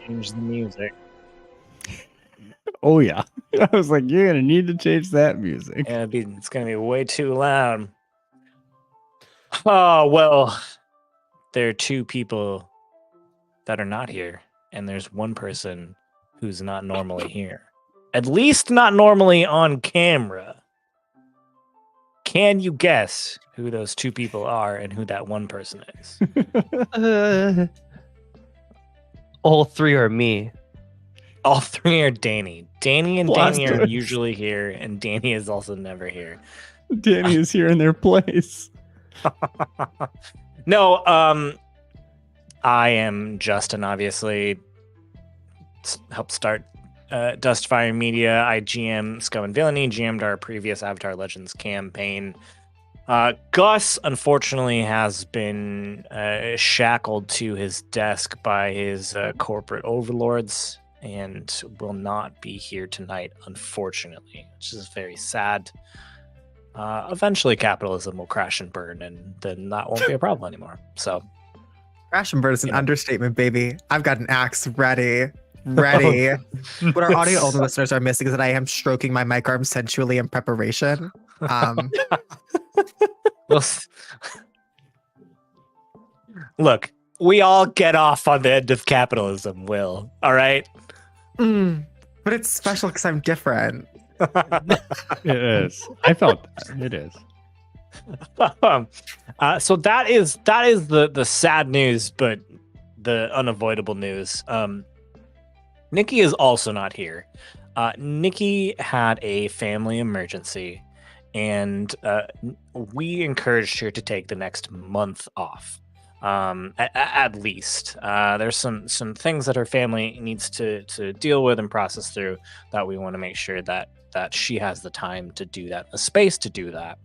change the music. Oh yeah, I was like, you're gonna need to change that music. It's gonna be way too loud. Oh well, there are two people that are not here, and there's one person who's not normally here. At least not normally on camera. Can you guess who those two people are and who that one person is? All three are me. All three are Danny. Danny and Danny are Blasphemous. usually here, and Danny is also never here. Danny is here in their place. No, I am Justin, obviously. Helped start Dustfire Media. I GM Scum and Villainy, GM'd our previous Avatar Legends campaign. Gus, unfortunately, has been shackled to his desk by his corporate overlords and will not be here tonight, unfortunately, which is very sad. Eventually, capitalism will crash and burn, and then that won't be a problem anymore. So, Crash and burn is an understatement, baby. I've got an axe ready. Ready. What our audio only listeners are missing is that I am stroking my mic arm sensually in preparation. Look, we all get off on the end of capitalism, Will. All right? But it's special because I'm different. It is. I felt that. It is. So that is the sad news, but the unavoidable news. Nikki is also not here. Nikki had a family emergency, and we encouraged her to take the next month off. At least there's some things that her family needs to deal with and process through that we want to make sure that she has the time to do that, the space to do that.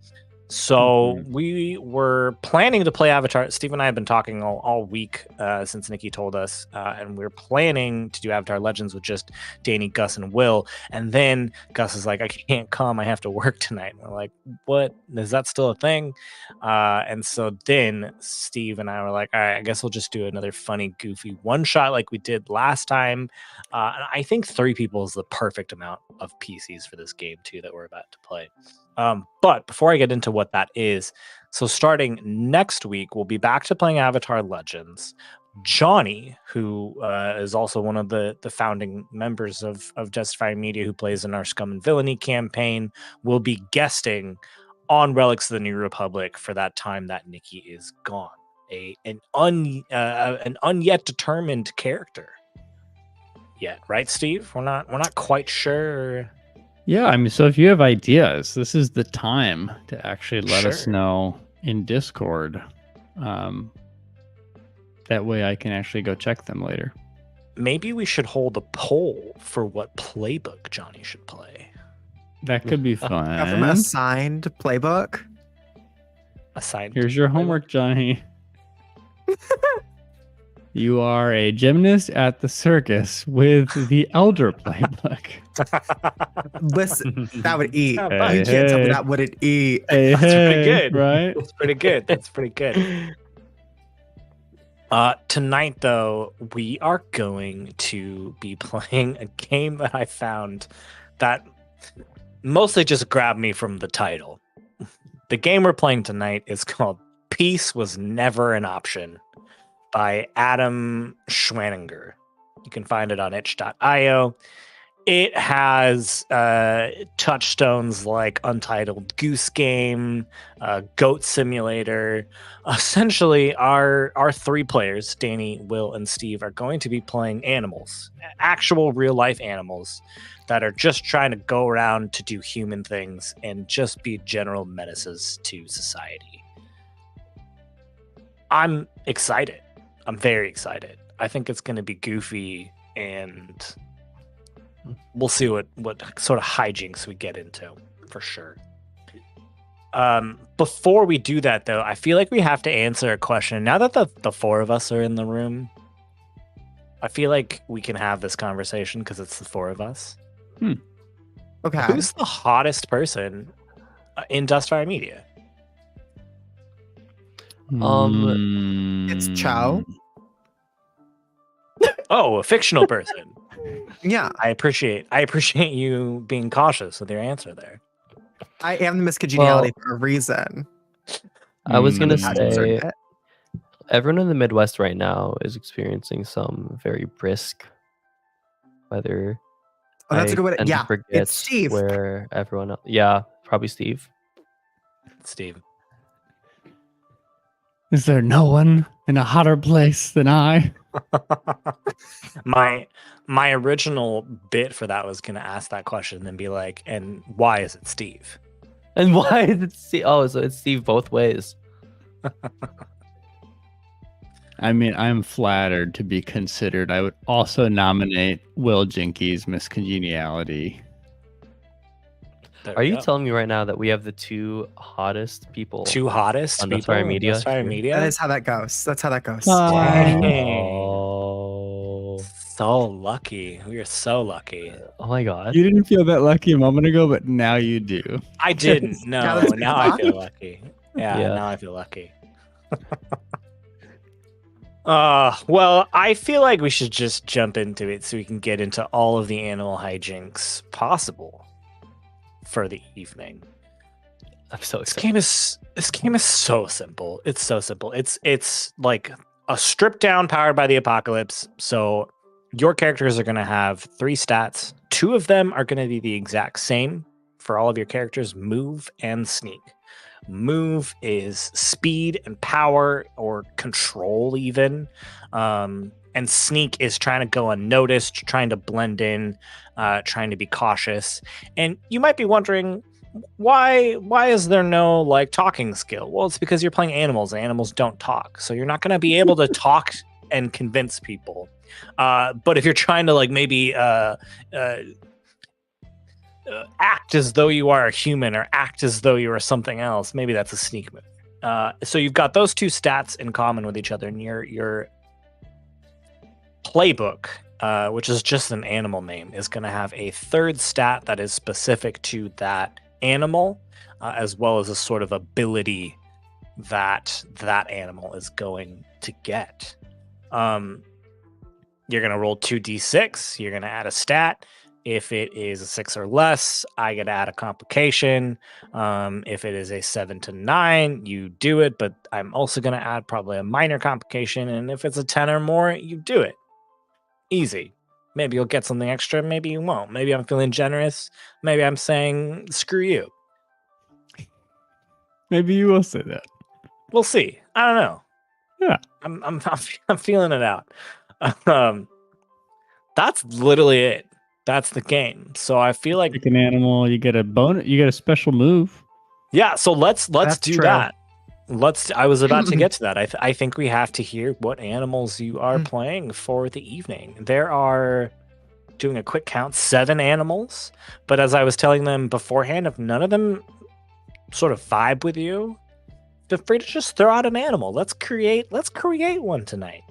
So we were planning to play Avatar. Steve and I have been talking all week since Nikki told us, and we're planning to do Avatar Legends with just Danny, Gus, and Will. And then Gus is like, I can't come. I have to work tonight. And we're like, what? Is that still a thing? And so then Steve and I were like, all right, I guess we'll just do another funny, goofy one-shot like we did last time. And I think 3 people is the perfect amount of PCs for this game, too, that we're about to play. But before I get into what that is, so starting next week, we'll be back to playing Avatar Legends. Johnny, who is also one of the founding members of Dustfire Media, who plays in our Scum and Villainy campaign, will be guesting on Relics of the New Republic for that time that Nikki is gone. An unyet determined character yet, right, Steve? We're not quite sure. Yeah, I mean, so if you have ideas, this is the time to actually let us Sure. know in Discord. That way I can actually go check them later. Maybe we should hold a poll for what playbook Johnny should play. That could be From a fun. assigned playbook. Assigned. Here's your homework, Johnny. You are a gymnast at the circus with the Elder playbook. Listen, that would eat. Hey, You can't tell me hey. that wouldn't eat. Hey, That's pretty hey, good. right? That's pretty good. That's pretty good. Tonight, though, we are going to be playing a game that I found that mostly just grabbed me from the title. The game we're playing tonight is called Peace Was Never an Option by Adam Schwaninger. You can find it on itch.io. It has touchstones like Untitled Goose Game, Goat Simulator. Essentially, our 3 players, Danny, Will, and Steve, are going to be playing animals, actual real-life animals that are just trying to go around to do human things and just be general menaces to society. I'm excited. I'm very excited. I think it's going to be goofy, and we'll see what sort of hijinks we get into, for sure. Before we do that, though, I feel like we have to answer a question. Now that the 4 of us are in the room, I feel like we can have this conversation because it's the 4 of us. Okay. Who's the hottest person in Dustfire Media? It's Chow. Oh, a fictional person. Yeah, I appreciate you being cautious with your answer there. I am the Miss Well, Congeniality for a reason. I was On gonna the pageant say circuit. everyone in the Midwest right now is experiencing some very brisk weather. Oh, that's a I good one. tend to Yeah, forget it's Steve. where everyone else. Yeah, probably Steve. Steve. Is there no one in a hotter place than I? my original bit for that was gonna ask that question and be like, and why is it Steve? And why is it Steve? Oh, so it's Steve both ways. I mean, I'm flattered to be considered. I would also nominate Will Jinkies, Miss Congeniality. There Are we you go. telling me right now that we have the two hottest people? Two hottest On people Dustfire in Media Dustfire here? Media? That is how that goes. That's how that goes. Dang. Oh. So lucky. We are so lucky. Oh my god. You didn't feel that lucky a moment ago, but now you do. I didn't. Now No, there's now I five? feel lucky. Yeah, Yeah. now I feel lucky. Well, I feel like we should just jump into it so we can get into all of the animal hijinks possible for the evening. I'm so This excited. game is so simple. It's so simple. It's like a stripped down powered by the apocalypse. So your characters are going to have 3 stats. 2 of them are going to be the exact same for all of your characters: move and sneak. Move is speed and power or control even. And sneak is trying to go unnoticed, trying to blend in, trying to be cautious. And you might be wondering, why is there no like talking skill? Well, it's because you're playing animals. Animals don't talk, so you're not going to be able to talk and convince people. But if you're trying to like maybe act as though you are a human or act as though you are something else, maybe that's a sneak move. So you've got those 2 stats in common with each other, and your playbook, which is just an animal name, is going to have a 3rd stat that is specific to that animal, as well as a sort of ability that animal is going to get. You're going to roll 2d6. You're going to add a stat. If it is a 6 or less, I get to add a complication. If it is a 7 to 9, you do it, but I'm also going to add probably a minor complication. And if it's a 10 or more, you do it. Easy. Maybe you'll get something extra. Maybe you won't. Maybe I'm feeling generous. Maybe I'm saying, screw you. Maybe you will say that. We'll see. I don't know. Yeah. I'm feeling it out. That's literally it. That's the game. So I feel like Pick an animal, you get a bonus, you get a special move. yeah. So let's That's do true. that. I was about to get to that. I think we have to hear what animals you are playing for the evening. There are, doing a quick count, 7 animals. But as I was telling them beforehand, if none of them sort of vibe with you, feel free to just throw out an animal. Let's create one tonight.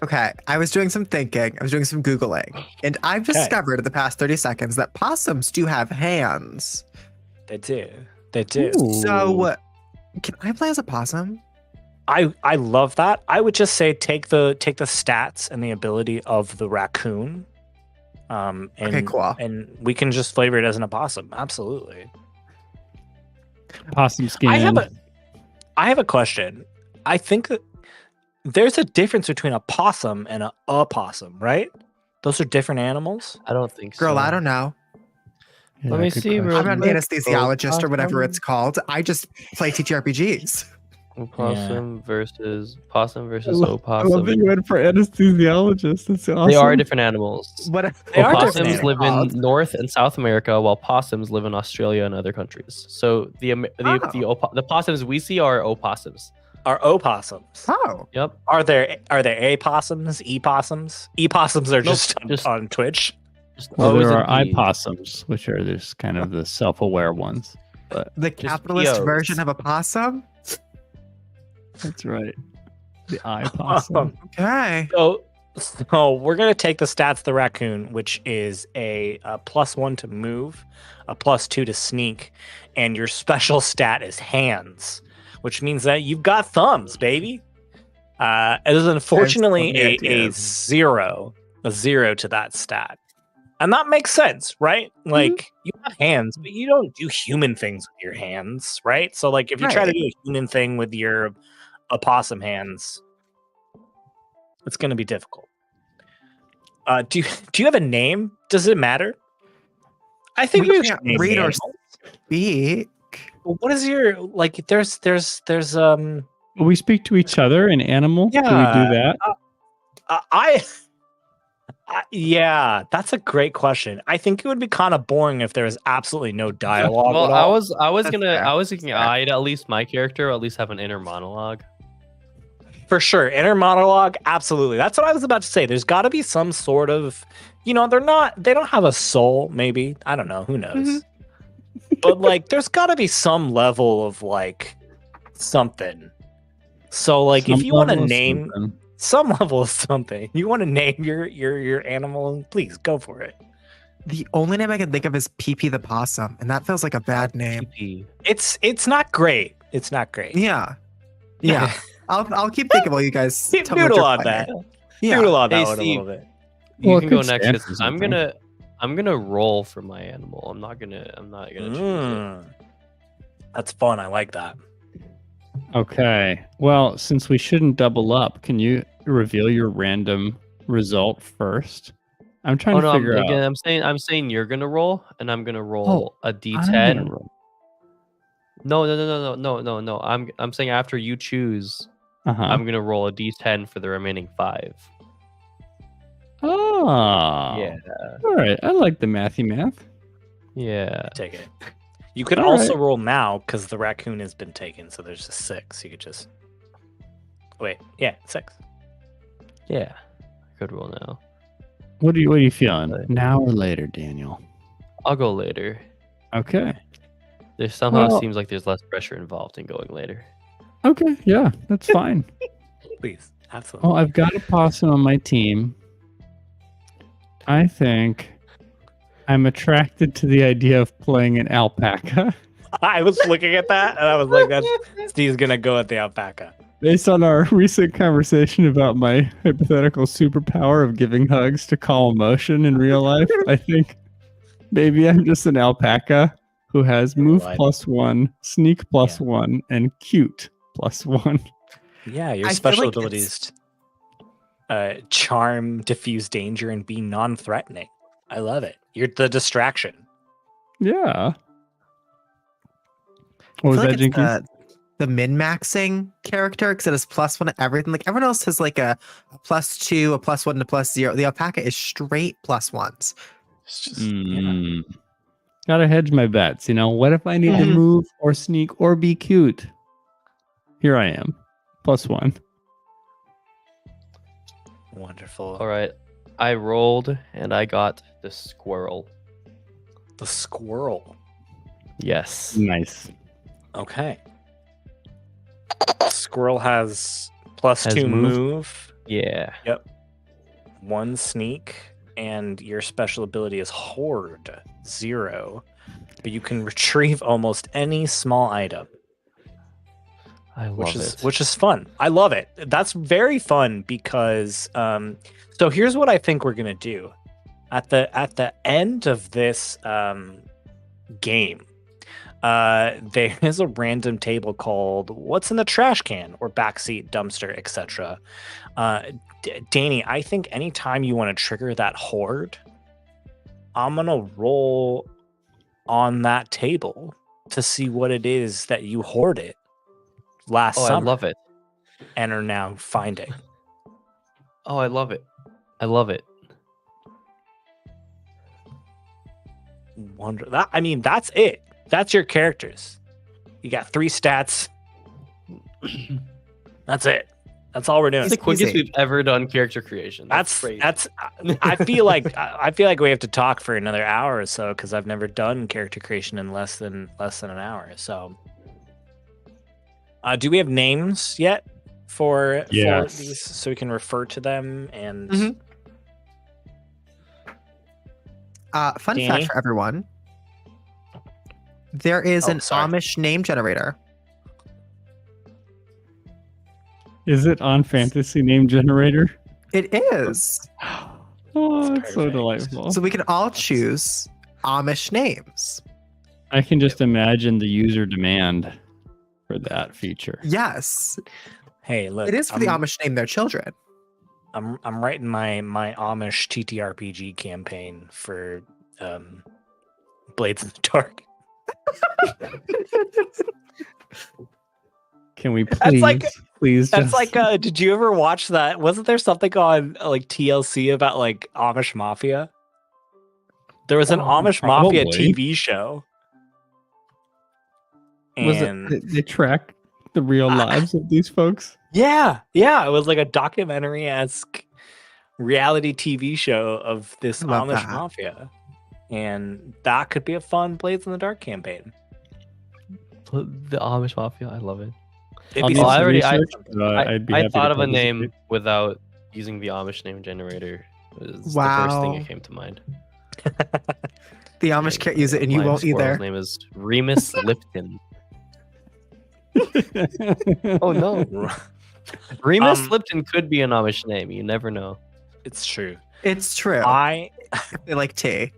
Okay, I was doing some thinking. I was doing some Googling. And I've discovered in the past 30 seconds that possums do have hands. They do. They do. So, can I play as a possum? I love that. I would just say take the stats and the ability of the raccoon. And, Okay, cool. And we can just flavor it as an opossum. Absolutely. Possum skin. I have a question. I think that there's a difference between a possum and a opossum, right? Those are different animals. I don't think so. Girl, I don't know. Yeah, Let me good see, question. I'm an Quick, anesthesiologist or whatever opossum. it's called. I just play TTRPGs. Possum versus opossum. I love that you They went for anesthesiologist. That's awesome. are different animals. What? They are Opossums different live in animals. North and South America, while possums live in Australia and other countries. So the possums we see are opossums. Are opossums. Oh, Yep. Are there opossums, e-possums? E-possums are Nope, just just- on Twitch. Just Well, O's there and are P's. opossums, which are just kind of the self-aware ones. But the Just capitalist POs. version of a possum? that's right. The opossum. Okay. So we're gonna take the stats of the raccoon, which is a +1 to move, a +2 to sneak, and your special stat is hands, which means that you've got thumbs, baby. It is unfortunately so many a ideas. zero to that stat. And that makes sense, right? Like you have hands, but you don't do human things with your hands, right? So like if you try to Right. do a human thing with your opossum hands, it's going to be difficult. Do you have a name? Does it matter? I think We we should can't name read the or animals. speak. Well, what is your like? There's Will we speak to each other in animal? Do we do Yeah. that? Yeah, that's a great question. I think it would be kind of boring if there was absolutely no dialogue Well, at I all. was That's gonna fair. I was thinking That's fair. I'd at least my character at least have an inner monologue. For sure, inner monologue, absolutely. That's what I was about to say. There's got to be some sort of, they don't have a soul. Maybe I don't know. Who knows? But like, there's got to be some level of like something. So like, if Some you want to level of name something. some level of something, you want to name your animal, please go for it. The only name I can think of is PP the Possum, and that feels like a bad name. PP. It's not great. It's not great. Yeah. Yeah. I'll keep thinking while you guys Keep tell me what doodle you're on playing. that. Yeah. Doodle on that Hey, one a Steve. little bit. You Well, it can go could next stand 'cause for I'm something. gonna roll for my animal. I'm not gonna choose it. That's fun. I like that. Okay. Well, since we shouldn't double up, can you reveal your random result first? I'm trying Oh to no, figure out. again, I'm saying you're gonna roll, and I'm gonna roll a I'm D10. gonna roll. No. I'm saying after you choose, Uh-huh. I'm gonna roll a D10 for the remaining 5. Oh. Yeah. All right. I like the mathy math. Yeah. Take it. You could All also right. roll now because the raccoon has been taken, so there's just 6. You could just wait. Yeah, 6. Yeah. Good roll now. What are you feeling? Okay. Now or later, Daniel? I'll go later. Okay. There somehow Well- seems like there's less pressure involved in going later. Okay. Yeah, that's fine. Please, absolutely. Well, I've got a possum on my team. I think I'm attracted to the idea of playing an alpaca. I was looking at that and I was like, "That's Steve's gonna go at the alpaca." Based on our recent conversation about my hypothetical superpower of giving hugs to calm emotion in real life, I think maybe I'm just an alpaca who has move Right. +1, sneak +1, Yeah. and cute +1. Yeah, your I feel special like abilities: charm, diffuse danger, and be non-threatening. I love it. You're the distraction. Yeah. I What was feel that, like it's Jinkies? the min-maxing character because it has +1 to everything. Like everyone else has like a +2, a +1 to +0. The alpaca is straight +1s. It's just yeah. Gotta hedge my bets. What if I need to Mhm. move or sneak or be cute? Here I am, +1. Wonderful. All right. I rolled and I got the squirrel. The squirrel. Yes. Nice. Okay. Squirrel has +2 move. move, Yeah. 1 sneak, and your special ability is hoard 0. But you can retrieve almost any small item, I love it. which is fun. I love it. That's very fun because so here's what I think we're gonna do at the end of this game. There is a random table called "What's in the trash can" or "Backseat dumpster," etc. Danny, I think anytime you want to trigger that hoard, I'm gonna roll on that table to see what it is that you hoarded last Oh, I summer love it. and are now finding. Oh, I love it. I love it. That's it. That's your characters. You got 3 stats. That's it. That's all we're doing. It's the quickest easy. we've ever done character creation. Crazy. I feel like we have to talk for another hour or so because I've never done character creation in less than an hour. So, do we have names yet for Yes. these so we can refer to them? And Mhm. Fun Danny? fact for everyone. There is Oh, an sorry. Amish name generator. Is it on Fantasy Name Generator? It is. Oh, it's so perfect. delightful. So we can all choose Amish names. I can just imagine the user demand for that feature. Yes, Hey, look, it is for the Amish name their children. I'm writing my Amish TTRPG campaign for Blades in the Dark. Can we please, That's like- please? That's just... like, did you ever watch that? Wasn't there something on like TLC about like Amish Mafia? There was an Amish Mafia probably. TV show. Was And it? They track the real lives of these folks. yeah, it was like a documentary-esque reality TV show of this I love Amish that. Mafia. And that could be a fun Blades in the Dark campaign. The Amish Mafia, I love it. It'd I'll be need Oh, fun. some I research, but I'd be happy thought to of a name participate. without using the Amish name generator. It was the first thing Wow. that came to mind. The Amish can't use it, and you My won't squirrel's either. name is Remus Lipton. Oh no, Remus Lipton could be an Amish name. You never know. It's true. It's true. I They like tea.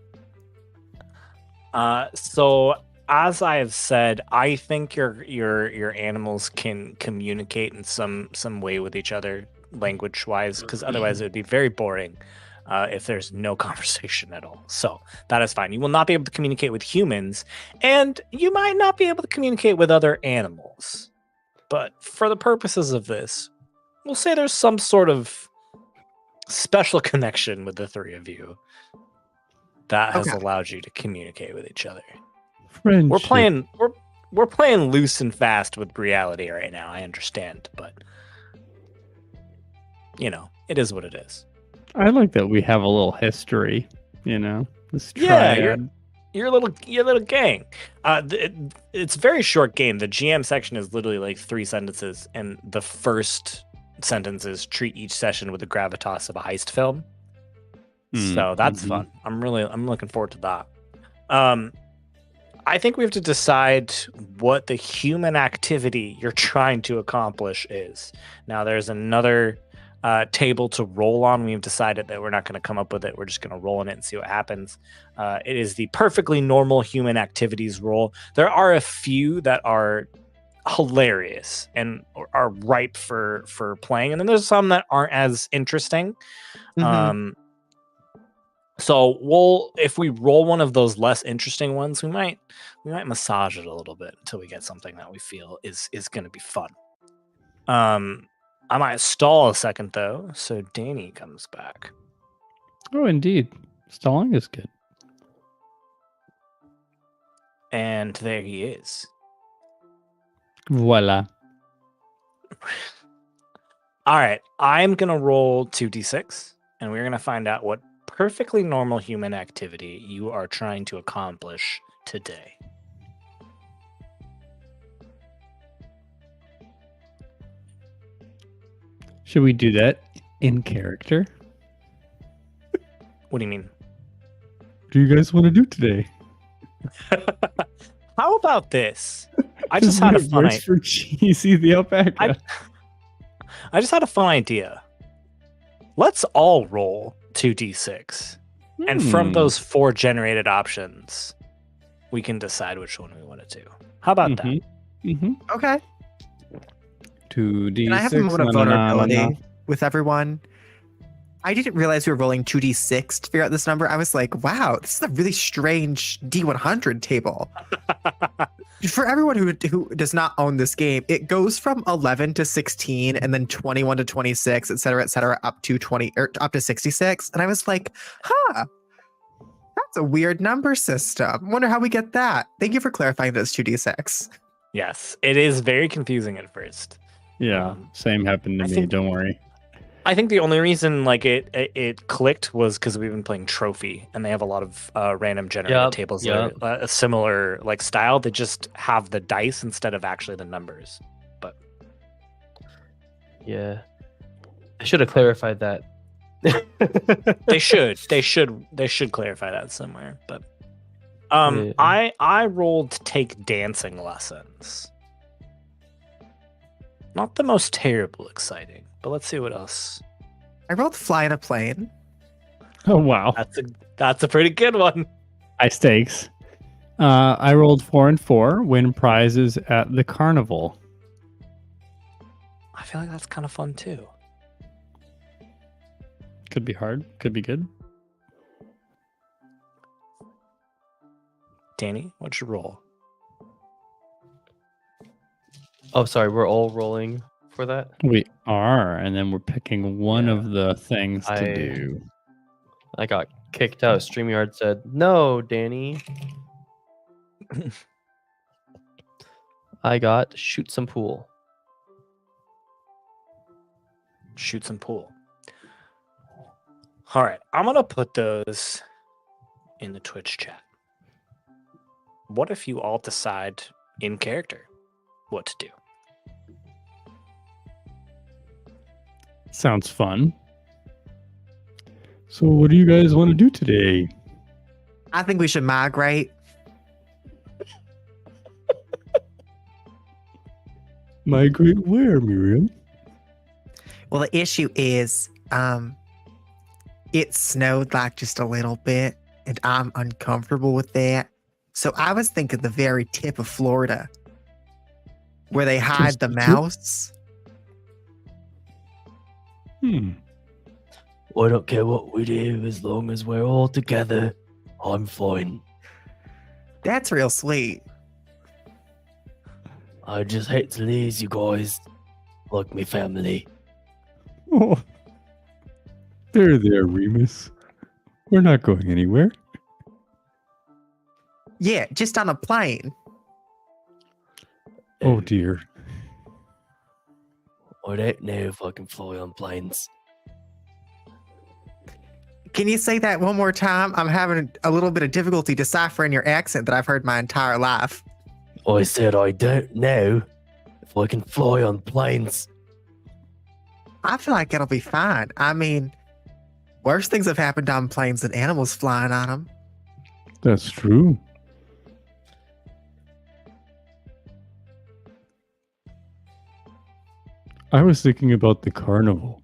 so as I have said, I think your animals can communicate in some way with each other, language wise, because otherwise it would be very boring if there's no conversation at all. So that is fine. You will not be able to communicate with humans, and you might not be able to communicate with other animals. But for the purposes of this, we'll say there's some sort of special connection with the three of you that has Okay. allowed you to communicate with each other. Friendship. We're playing loose and fast with reality right now. I understand, but you know, it is what it is. I like that we have a little history. You know, this Yeah, triad. Your little gang. It's a very short game. The GM section is literally like 3 sentences, and the first sentence is treat each session with the gravitas of a heist film. So that's fun. I'm looking forward to that. I think we have to decide what the human activity you're trying to accomplish is. Now, there's another table to roll on. We've decided that we're not going to come up with it. We're just going to roll in it and see what happens. It is the perfectly normal human activities roll. There are a few that are hilarious and are ripe for playing, and then there's some that aren't as interesting. Mhm. So if we roll one of those less interesting ones, we might massage it a little bit until we get something that we feel is going to be fun. I might stall a second though, so Danny comes back. Oh, indeed. Stalling is good. And there he is. Voila. All right, I'm going to roll 2d6, and we're going to find out what perfectly normal human activity you are trying to accomplish today. Should we do that in character? What do you mean? What do you guys want to do today? How about this? I just had a fun voice for Cheesy the alpaca. I just had a fun idea. Let's all roll 2d6. And from those 4 generated options, we can decide which one we want to do. How about that? Mm-hmm. Okay. 2d6. Can I have a moment of vulnerability with everyone? I didn't realize we were rolling 2d6 to figure out this number. I was like, wow, this is a really strange D100 table. For everyone who does not own this game, it goes from 11 to 16 and then 21 to 26, et cetera, up to 20 or up to 66. And I was like, that's a weird number system. Wonder how we get that. Thank you for clarifying this 2d6. Yes, it is very confusing at first. Yeah, same happened to me. Don't worry. I think the only reason like it clicked was because we've been playing Trophy, and they have a lot of random generated tables that are a similar like style. They just have the dice instead of actually the numbers. But yeah, I should have clarified that. they should clarify that somewhere. But I rolled take dancing lessons. Not the most terrible exciting, but let's see what else. I rolled fly in a plane. Oh wow, That's a pretty good one. high stakes. I rolled 4 and 4. Win prizes at the carnival. I feel like that's kind of fun too. Could be hard. Could be good. Danny, what's your roll? Oh, sorry. We're all rolling for that. We are, and then we're picking one Yeah. of the things to I- do. I got kicked out. StreamYard said, "No, Danny." I got shoot some pool. Shoot some pool. All right, I'm gonna put those in the Twitch chat. What if you all decide in character what to do? Sounds fun. So, what do you guys want to do today? I think we should migrate. Migrate where, Miriam? Well, the issue is, it snowed like just a little bit, and I'm uncomfortable with that. So I was thinking the very tip of Florida, where they hide Just the the tip? mouse. I don't care what we do as long as we're all together. I'm fine. That's real sweet. I just hate to lose you guys, like me family. Oh, there, Remus. We're not going anywhere. Yeah, just on a plane. Oh dear. I don't know if I can fly on planes. Can you say that one more time? I'm having a little bit of difficulty deciphering your accent that I've heard my entire life. I said I don't know if I can fly on planes. I feel like it'll be fine. I mean, worse things have happened on planes than animals flying on them. That's true. I was thinking about the carnival.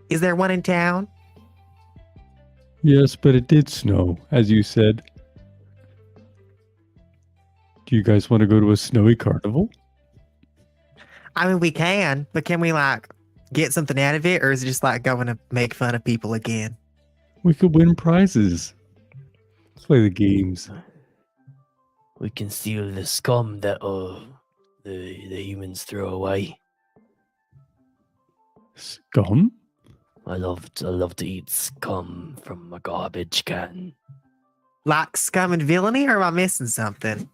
Is there one in town? Yes, but it did snow, as you said. Do you guys want to go to a snowy carnival? I mean, we can, but can we like get something out of it, or is it just like going to make fun of people again? We could win prizes. Let's play the games. We can steal the scum that the humans throw away. Scum? I love to eat scum from a garbage can. Like scum and villainy, or am I missing something?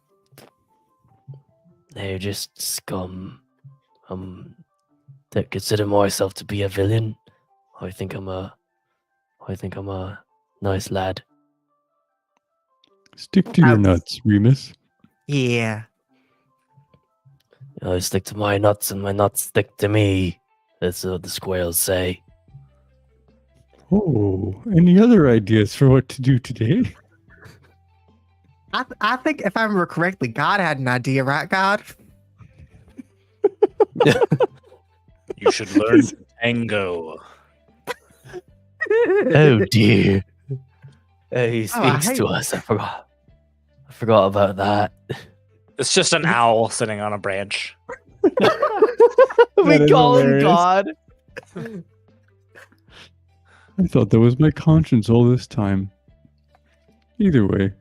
They're just scum. Don't consider myself to be a villain. I think I'm a nice lad. Stick to your nuts, Remus. Yeah. I stick to my nuts and my nuts stick to me. That's what the squirrels say. Oh, any other ideas for what to do today? I think if I remember correctly, God had an idea, right, God? You should learn tango. Oh dear. He Oh, I speaks to hate- us. I forgot about that. It's just an owl sitting on a branch. We is call him hilarious. God. I thought that was my conscience all this time. Either way.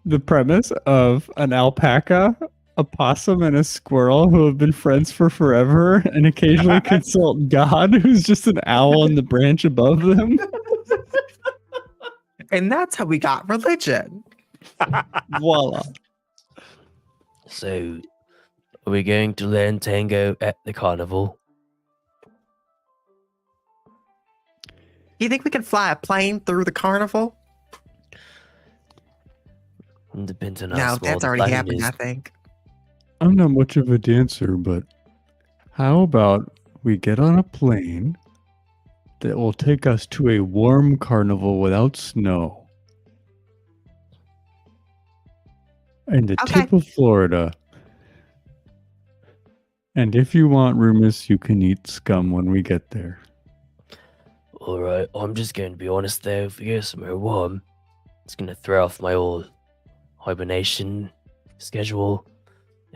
The premise of an alpaca, a possum, and a squirrel who have been friends for forever and occasionally consult God, who's just an owl on the branch above them. And that's how we got religion. Voila. So, are we going to learn tango at the carnival? Do you think we can fly a plane through the carnival? Depends on how No, small that's the already plane happened, is. I think. I'm not much of a dancer, but how about we get on a plane that will take us to a warm carnival without snow? And the Okay. tip of Florida, And if you want, Rumus, you can eat scum when we get there. All right, I'm just going to be honest though. If you get somewhere warm, it's going to throw off my old hibernation schedule.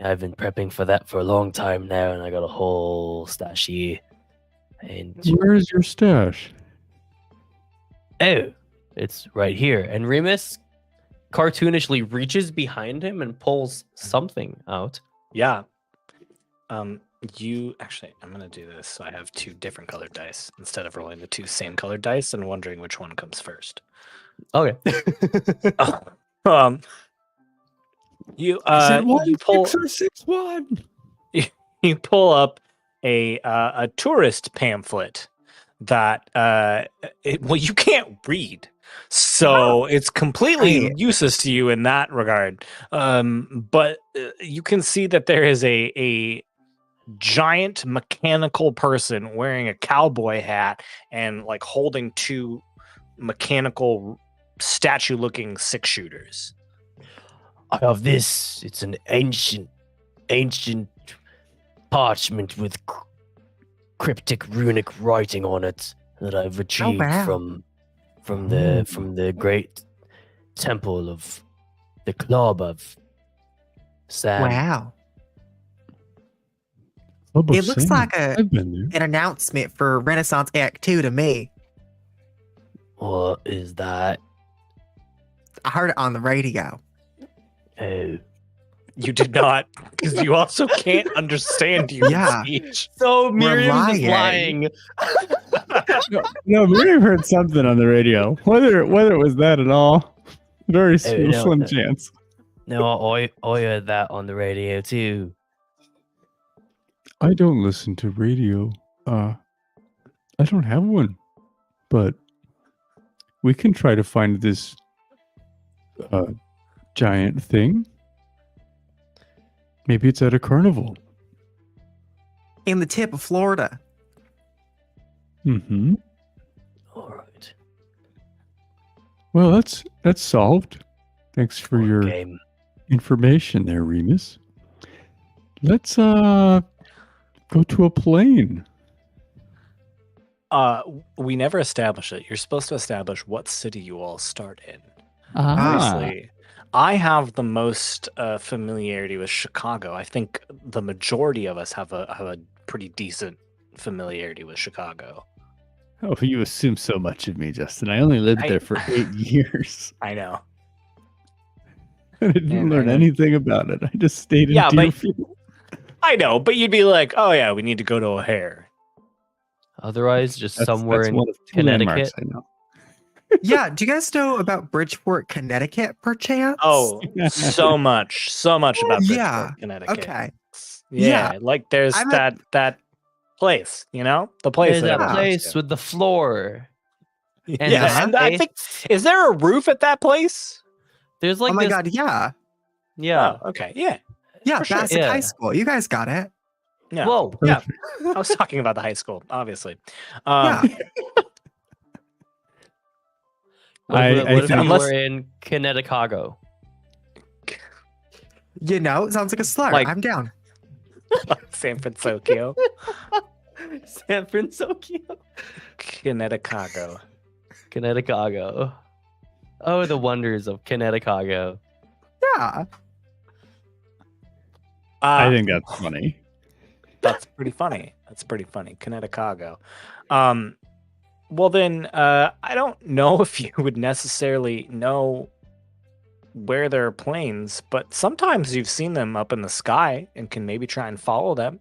I've been prepping for that for a long time now, and I got a whole stash here. And Where is your stash? oh, it's right here. And Remus cartoonishly reaches behind him and pulls something out. Yeah. You actually, I'm gonna do this so I have 2 different colored dice instead of rolling the 2 same colored dice and wondering which one comes first. Okay. You Is it one, you pull 6 or 6-1? you pull up a tourist pamphlet that well, you can't read, so it's completely Right. useless to you in that regard. But you can see that there is a giant mechanical person wearing a cowboy hat and like holding 2 mechanical statue-looking 6-shooters. I have this. It's an ancient parchment with cryptic runic writing on it that I've retrieved wow. from the great temple of the club of Sam. Wow. Club of It looks Sam. like I've been there. an announcement for Renaissance Act 2 to me. What is that? I heard it on the radio. Oh. You did not, because you also can't understand your Yeah. speech. So Miriam's just lying. lying. No, Miriam heard something on the radio. Whether it was that at all, very no, slim no. chance. No, I heard that on the radio too. I don't listen to radio. I don't have one, but we can try to find this giant thing. Maybe it's at a carnival. In the tip of Florida. Mm-hmm. All right. Well, that's solved. Thanks for your Game. information there, Remus. Let's go to a plane. We never establish it. You're supposed to establish what city you all start in. Ah. Obviously, I have the most familiarity with Chicago. I think the majority of us have a pretty decent familiarity with Chicago. Oh, you assume so much of me, Justin. I only lived there for 8 years. I know. I didn't Yeah, learn I know. anything about it. I just stayed in Yeah, but- Deerfield. I know, but you'd be like, oh yeah, we need to go to O'Hare. Otherwise, just That's somewhere in one of 2 landmarks Connecticut. I know. Yeah, do you guys know about Bridgeport, Connecticut, perchance? Oh, so much about Bridgeport, Yeah, Connecticut. okay. Yeah, Yeah. like there's I'm a- that place, the place. There's that everyone goes place to. with the floor. And Yeah, the and I think is there a roof at that place? There's like oh my this, god, yeah. yeah. Oh, okay, yeah. Yeah, For sure. Bassett Yeah. High School. You guys got it. Yeah. Whoa. Yeah. I was talking about the high school, obviously. Yeah. What if, I what if think- we Unless- were in Connecticut? You know, it sounds like a slur. Like- I'm down. San Francisco, San Francisco. Connecticut. Connecticut. Oh, the wonders of Connecticut. Yeah. I think that's funny. That's pretty funny. Connecticut. Well then, I don't know if you would necessarily know where there are planes, but sometimes you've seen them up in the sky and can maybe try and follow them.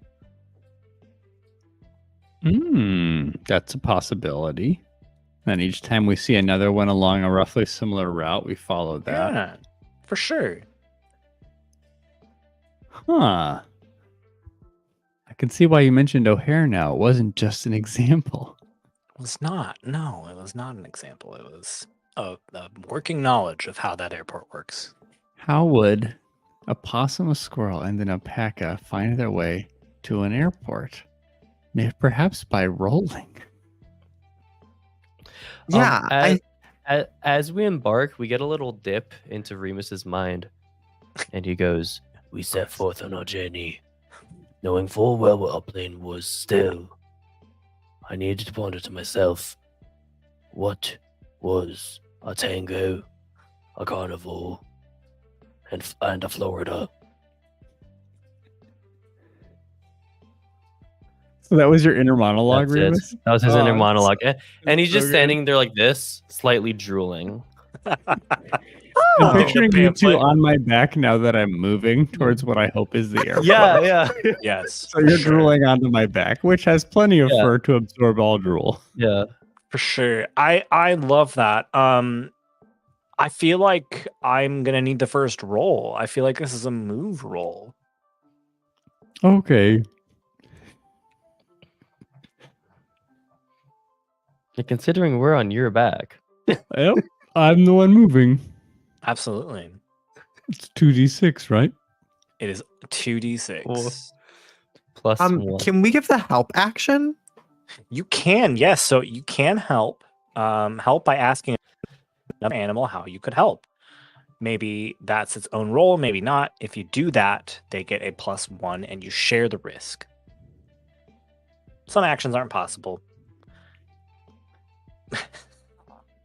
That's a possibility. And each time we see another one along a roughly similar route, we follow that. Yeah, for sure. Huh. I can see why you mentioned O'Hare now. It wasn't just an example. It was not. No, it was not an example. It was a working knowledge of how that airport works. How would a possum, a squirrel, and an alpaca find their way to an airport? Maybe perhaps by rolling. Yeah. As we embark, we get a little dip into Remus's mind, and he goes, "We set forth on our journey knowing full well what upland was still, I needed to ponder to myself, what was a tango, a carnival, and a Florida? So that was your inner monologue, That's it. Remus? That was his inner Oh, monologue. And he's so just good. standing there like this, slightly drooling. I'm Oh. picturing The you two pamphlet. on my back now that I'm moving towards what I hope is the airport. Yeah. Yes. So you're for sure. drooling onto my back, which has plenty of Yeah. fur to absorb all drool. Yeah. For sure. I love that. I feel like I'm gonna need the first roll. I feel like this is a move roll. Okay. Considering we're on your back. Well, I'm the one moving. Absolutely. It's 2d6, right? It is 2d6. Cool. Plus one. Can we give the help action? You can, yes. So you can help. Help by asking another animal how you could help. Maybe that's its own role, maybe not. If you do that, they get a +1 and you share the risk. Some actions aren't possible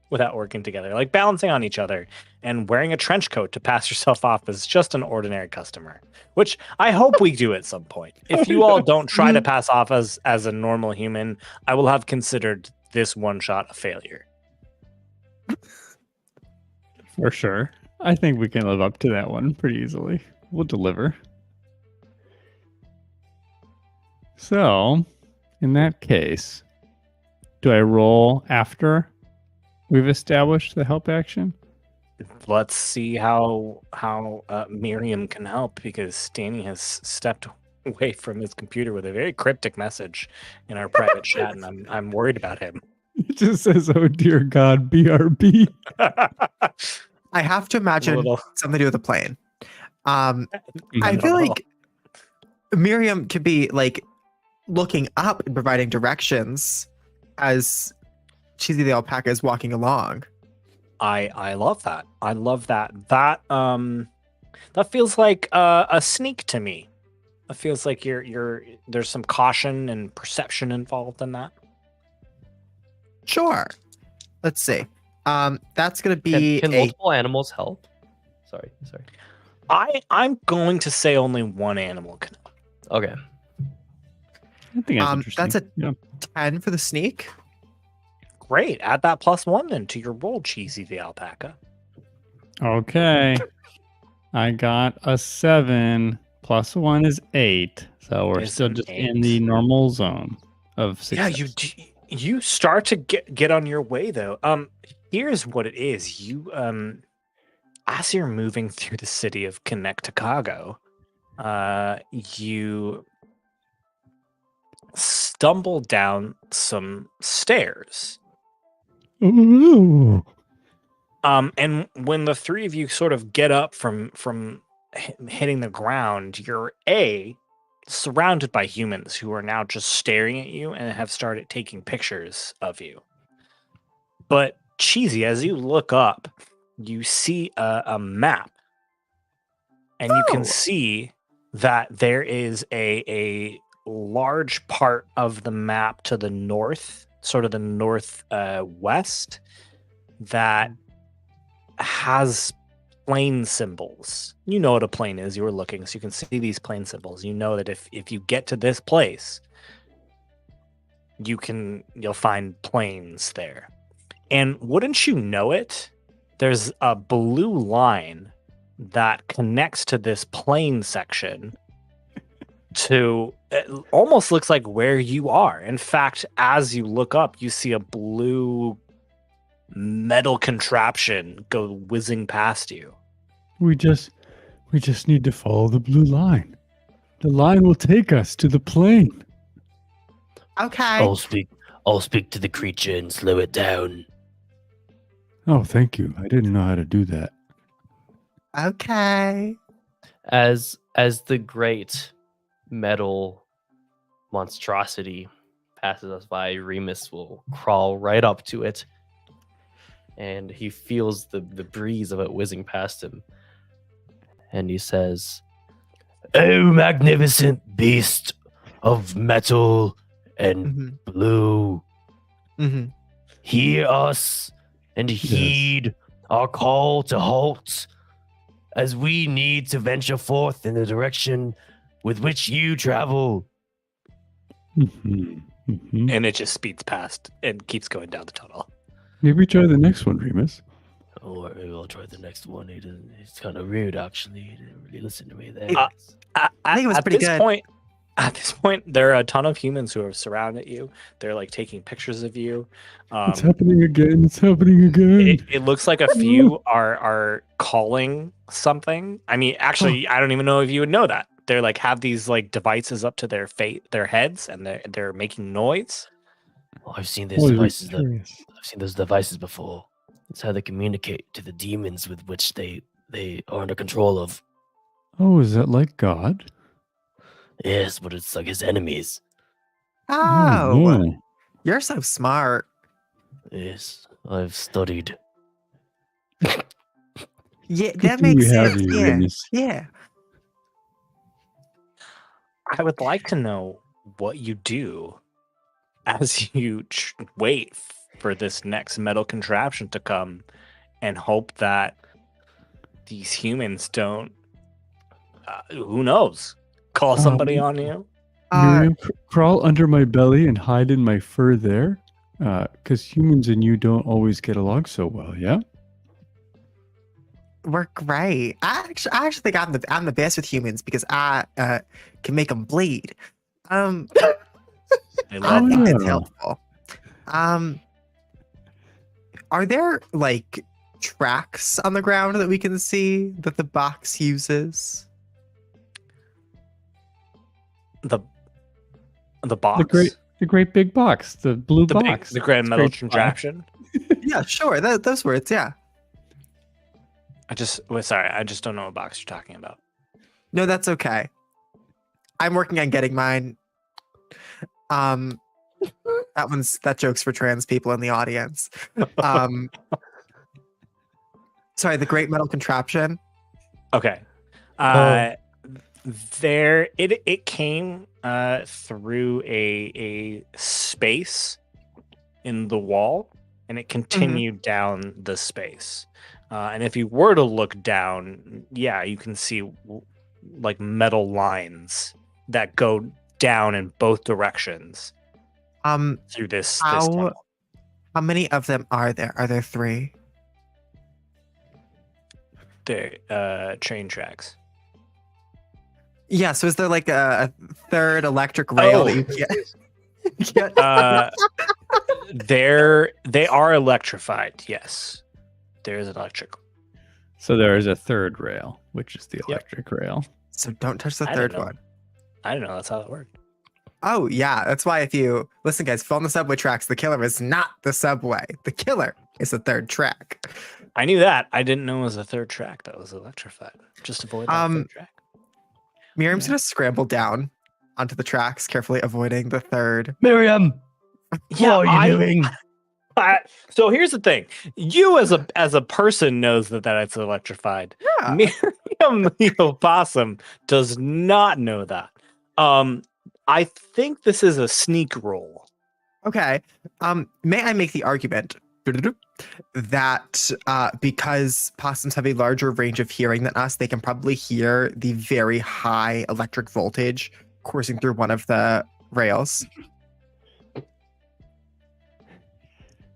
without working together, like balancing on each other and wearing a trench coat to pass yourself off as just an ordinary customer, which I hope we do at some point. If you all don't try to pass off as a normal human, I will have considered this one shot a failure. For sure. I think we can live up to that one pretty easily. We'll deliver. So, in that case, do I roll after we've established the help action? Let's see how Miriam can help, because Danny has stepped away from his computer with a very cryptic message in our private chat, and I'm worried about him. It just says, "Oh dear God, BRB." I have to imagine Little- something to do with the plane. I don't feel know. like Miriam could be like looking up and providing directions as Cheesy the alpaca is walking along. I love that. I love that. That feels like a sneak to me. It feels like you're there's some caution and perception involved in that. Sure. Let's see. That's gonna be Can a multiple animals help? Sorry. I'm going to say only one animal can. Okay. I think that's interesting. that's a Yeah. 10 for the sneak. Great. Add that +1 then to your roll, Cheesy the alpaca. Okay. I got a 7. +1 is 8. So we're Is still an just 8. in the normal zone of success. Yeah, you start to get on your way though. Here's what it is. You as you're moving through the city of Connecticago, you stumble down some stairs. Ooh. And when the three of you sort of get up from hitting the ground, you're surrounded by humans who are now just staring at you and have started taking pictures of you. But Cheesy, as you look up, you see a map, and you can see that there is a large part of the map to the north, sort of the northwest, that has plane symbols. You know what a plane is. You were looking, so you can see these plane symbols. You know that if you get to this place, you'll find planes there. And wouldn't you know it, there's a blue line that connects to this plane section to, it almost looks like where you are. In fact, as you look up, you see a blue metal contraption go whizzing past you. We just need to follow the blue line. The line will take us to the plane. Okay. I'll speak to the creature and slow it down. Oh, thank you. I didn't know how to do that. Okay. As the great metal monstrosity passes us by, Remus will crawl right up to it, and he feels the breeze of it whizzing past him, and he says, Oh, magnificent beast of metal and Mm-hmm. blue, Mm-hmm. hear us and heed our call to halt, as we need to venture forth in the direction with which you travel. Mhm, mhm. And it just speeds past and keeps going down the tunnel. Maybe try the next one, Remus. Or maybe I'll try the next one. He's kind of rude, actually. He didn't really listen to me there. I think it was pretty good. At this point, there are a ton of humans who have surrounded you. They're like taking pictures of you. It's happening again. It's happening again. It looks like a few are calling something. I mean, actually, I don't even know if you would know that. They're like have these like devices up to their heads, and they're making noise. Well, I've seen those Holy devices. curious. I've seen those devices before. It's how they communicate to the demons with which they are under control of. Oh, is that like God? Yes, but it's like his enemies. Oh, no. you're so smart. Yes, I've studied. Yeah, Good that thing makes we have sense. you, Yeah, Remus. yeah. I would like to know what you do as you wait for this next metal contraption to come, and hope that these humans don't. Who knows? Call somebody on you. Miriam, crawl under my belly and hide in my fur there. Because humans and you don't always get along so well, yeah? We're great. I actually think I'm the best with humans because I can make them bleed. They I love think that. that's helpful. Are there like tracks on the ground that we can see that the box uses? The box. The great big box, the blue the box. the grand It's metal great box. contraption. Yeah, sure. Those words, yeah. I just don't know what box you're talking about. No, that's okay. I'm working on getting mine. That joke's for trans people in the audience. Sorry, the great metal contraption. Okay. It came through a space in the wall, and it continued down the space. And if you were to look down, yeah, you can see like metal lines that go down in both directions through this tunnel. How many of them are there? Are there 3? The train tracks. Yeah, so is there like a third electric rail that you get? They are electrified. Yes, there is an electric. So there is a third rail, which is the electric rail. So don't touch the I third didn't know. one. I didn't know that's how it worked. Oh, yeah. That's why if you listen, guys, if on the subway tracks, the killer is not the subway. The killer is the third track. I knew that. I didn't know it was a third track that was electrified. Just avoid that third track. Miriam's going to scramble down onto the tracks, carefully avoiding the third. Miriam, what are you doing? So here's the thing: you as a person knows that it's electrified. Yeah. Miriam the opossum does not know that. I think this is a sneak roll. Okay. May I make the argument that because possums have a larger range of hearing than us, they can probably hear the very high electric voltage coursing through one of the rails?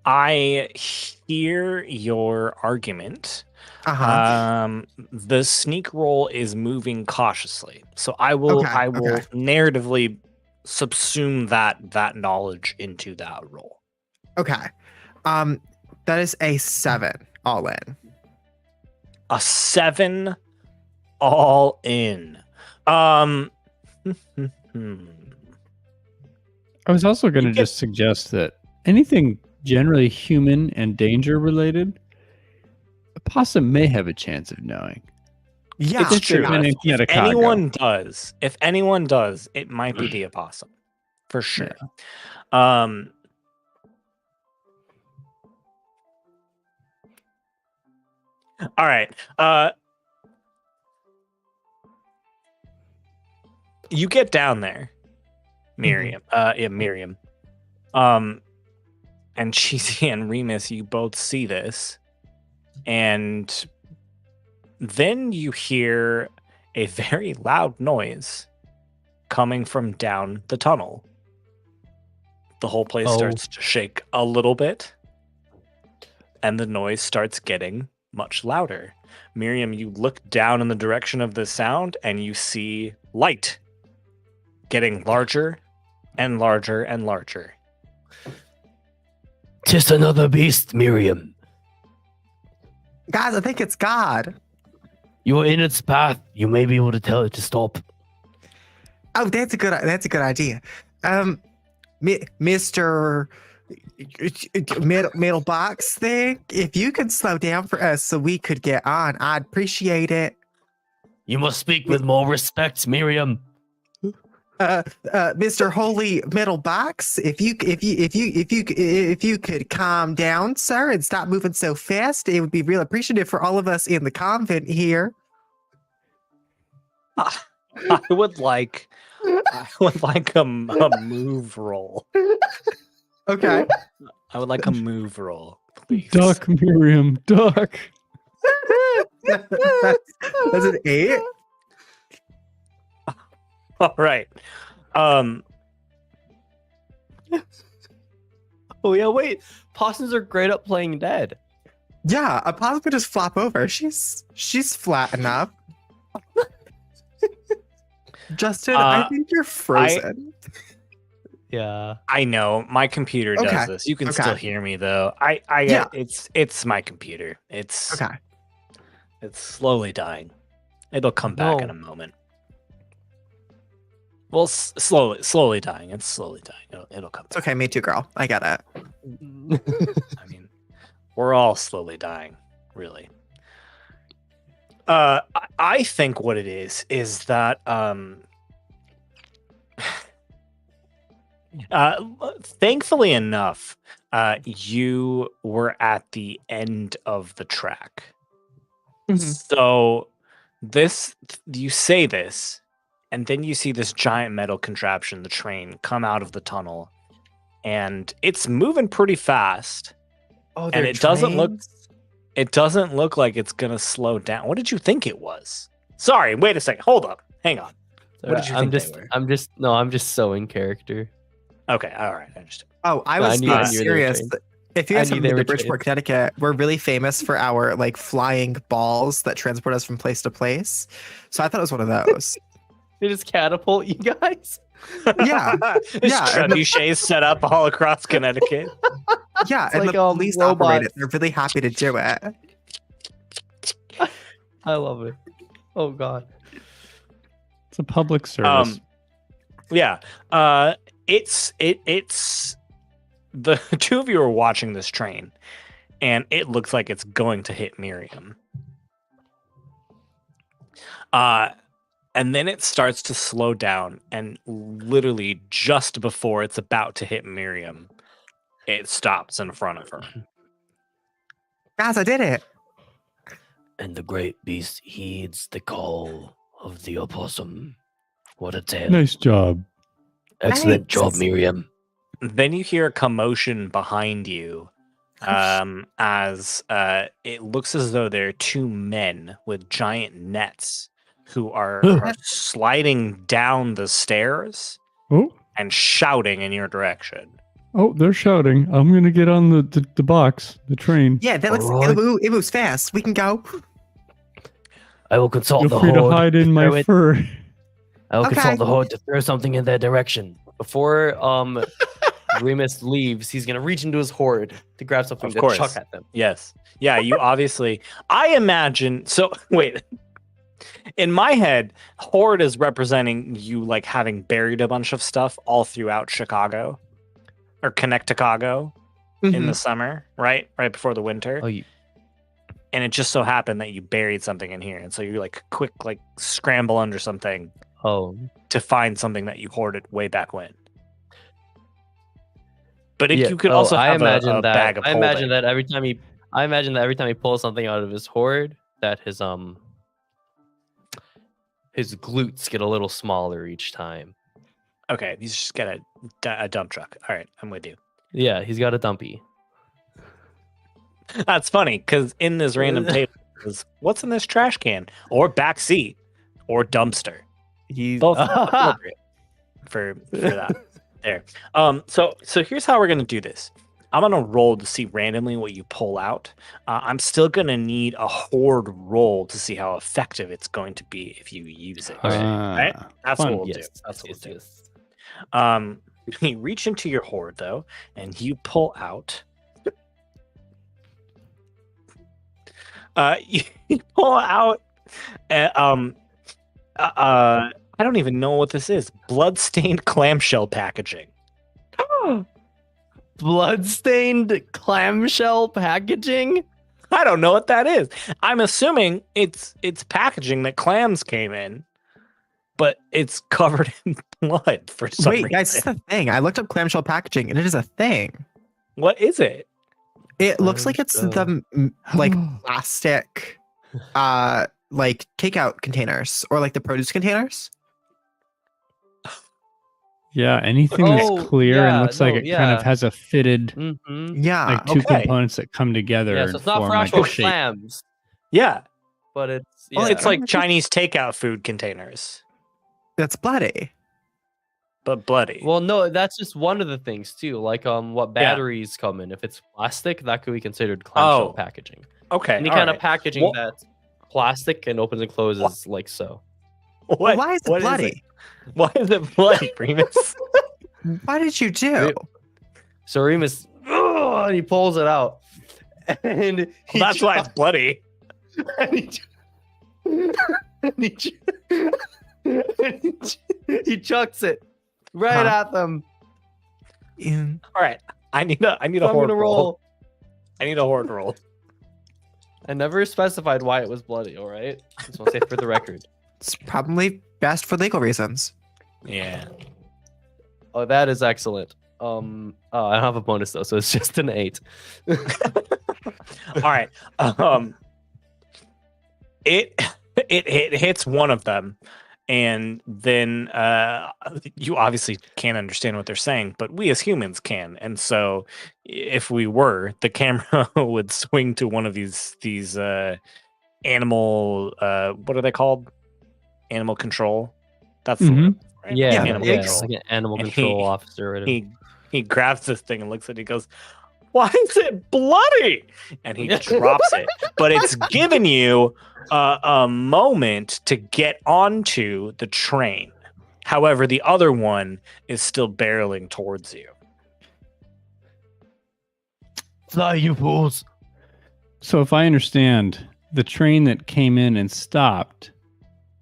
I hear your argument. The sneak roll is moving cautiously, so I will narratively subsume that knowledge into that roll. Okay. That is a 7 all in. A 7 all in. I was also going to just suggest that anything generally human and danger related, a possum may have a chance of knowing. Yeah, it's true. If anyone does, it might be the opossum, for sure. Yeah. All right. You get down there, Miriam. Miriam. And Cheesy and Remus, you both see this, and then you hear a very loud noise coming from down the tunnel. The whole place starts to shake a little bit, and the noise starts getting much louder. Miriam, you look down in the direction of the sound, and you see light getting larger and larger and larger. 'Tis another beast, Miriam. Guys, I think it's God. You are in its path. You may be able to tell it to stop. Oh, that's a good idea. Mr. Middle box thing, if you could slow down for us so we could get on, I'd appreciate it. You must speak with more respect, Miriam. Mr. Holy Middle Box, if you could calm down, sir, and stop moving so fast, it would be real appreciative for all of us in the convent here. I would like a move roll. Okay. I would like a move roll, please. Duck, Miriam, duck. That's an 8. All right. Oh yeah, wait. Possums are great at playing dead. Yeah, a possum could just flop over. She's flat enough. Justin, I think you're frozen. Yeah. I know my computer does Okay. this. You can Okay. still hear me though. Yeah. It's my computer. It's Okay. It's slowly dying. It'll come back in a moment. Well, slowly dying. It's slowly dying. It'll come It's back. okay, me too, girl. I get it. I mean, we're all slowly dying, really. I think what it is that thankfully enough, you were at the end of the track. So you say this, and then you see this giant metal contraption, the train, come out of the tunnel, and it's moving pretty fast. Oh, And it doesn't look like it's gonna slow down. What did you think it was? Sorry, wait a second. Hold up. Hang on. What did you think they were? I'm just so in character. Okay, all right, I understand. Oh, I No, I was knew being they were serious. trained. If you I guys knew haven't they been were to Bridgeport, Connecticut, we're really famous for our like flying balls that transport us from place to place. So I thought it was one of those. They just catapult you guys. Yeah. There's Yeah, and the- trebuchets set up all across Connecticut. Yeah, It's and like, the police operate robots. it. They're really happy to do it. I love it. Oh god. It's a public service. Yeah. It's the two of you are watching this train, and it looks like it's going to hit Miriam. And then it starts to slow down, and literally just before it's about to hit Miriam, it stops in front of her. Guys, I did it. And the great beast heeds the call of the opossum. What a tale. Nice job. Excellent Thanks. job, Miriam. Then you hear a commotion behind you, as it looks as though there are two men with giant nets who are sliding down the stairs Oh, and shouting in your direction. oh, they're shouting. I'm gonna get on the box, the train. Yeah, that looks Alright. it moves fast. We can go. I will consult Feel the free to horde. hide in throw my it- fur. I will Okay. consult the horde to throw something in their direction. Before Remus leaves, he's gonna reach into his horde to grab something Of to course. chuck at them. Yes. Yeah, you obviously. I imagine. So, wait. In my head, Horde is representing you like having buried a bunch of stuff all throughout Chicago or Connecticut in the summer, right? Right before the winter. Oh, you And it just so happened that you buried something in here. And so you like quick, like scramble under something to find something that you hoarded way back when. But if you could also have a bag of I holding. imagine that every time he pulls something out of his hoard, that his his glutes get a little smaller each time. Okay, he's just got a dump truck. All right, I'm with you. Yeah, he's got a dumpy. That's funny because in this random table is what's in this trash can or back seat or dumpster. He's Both appropriate for that. There. So here's how we're gonna do this. I'm gonna roll to see randomly what you pull out. I'm still gonna need a horde roll to see how effective it's going to be if you use it. Right? That's fun. what we'll do. Yes, That's what we'll do. yes. You reach into your horde though, and you pull out. You pull out. I don't even know what this is. Bloodstained clamshell packaging. Bloodstained clamshell packaging? I don't know what that is. I'm assuming it's packaging that clams came in, but it's covered in blood for some reason. Wait, guys, it's a thing. I looked up clamshell packaging, and it is a thing. What is it? It looks like it's the like plastic, like takeout containers or like the produce containers. Yeah, anything that's clear and looks like it kind of has a fitted, Yeah, like two components that come together. Yeah, so and it's not form for like actual a shape. clams, Yeah. but it's Well, it's like Chinese takeout food containers, that's bloody. but bloody. Well, no, that's just one of the things too. Like what batteries come in. If it's plastic, that could be considered clamshell packaging. Okay. Any all kind right. of packaging that's plastic and opens and closes like so. What, Why is it what bloody? Why is it bloody, Primus? What did you do? So Remus, and he pulls it out, and he That's why it's bloody. and he chucks it right at them. All right. I need a I'm horde gonna roll. I need a horde roll. I never specified why it was bloody. All right, just want to say for the record. It's probably best for legal reasons. Yeah. Oh, that is excellent. I don't have a bonus though, so it's just an 8. All right. It hits one of them, and then you obviously can't understand what they're saying, but we as humans can. And so, if we were, the camera would swing to one of these animal. What are they called? Animal control. That's the word, right? Yeah, Animal yeah, control. like an animal And control officer. He grabs this thing and looks at it. He goes, "Why is it bloody?" And he drops it. But it's given you a moment to get onto the train. However, the other one is still barreling towards you. Fly, you fools! So if I understand, the train that came in and stopped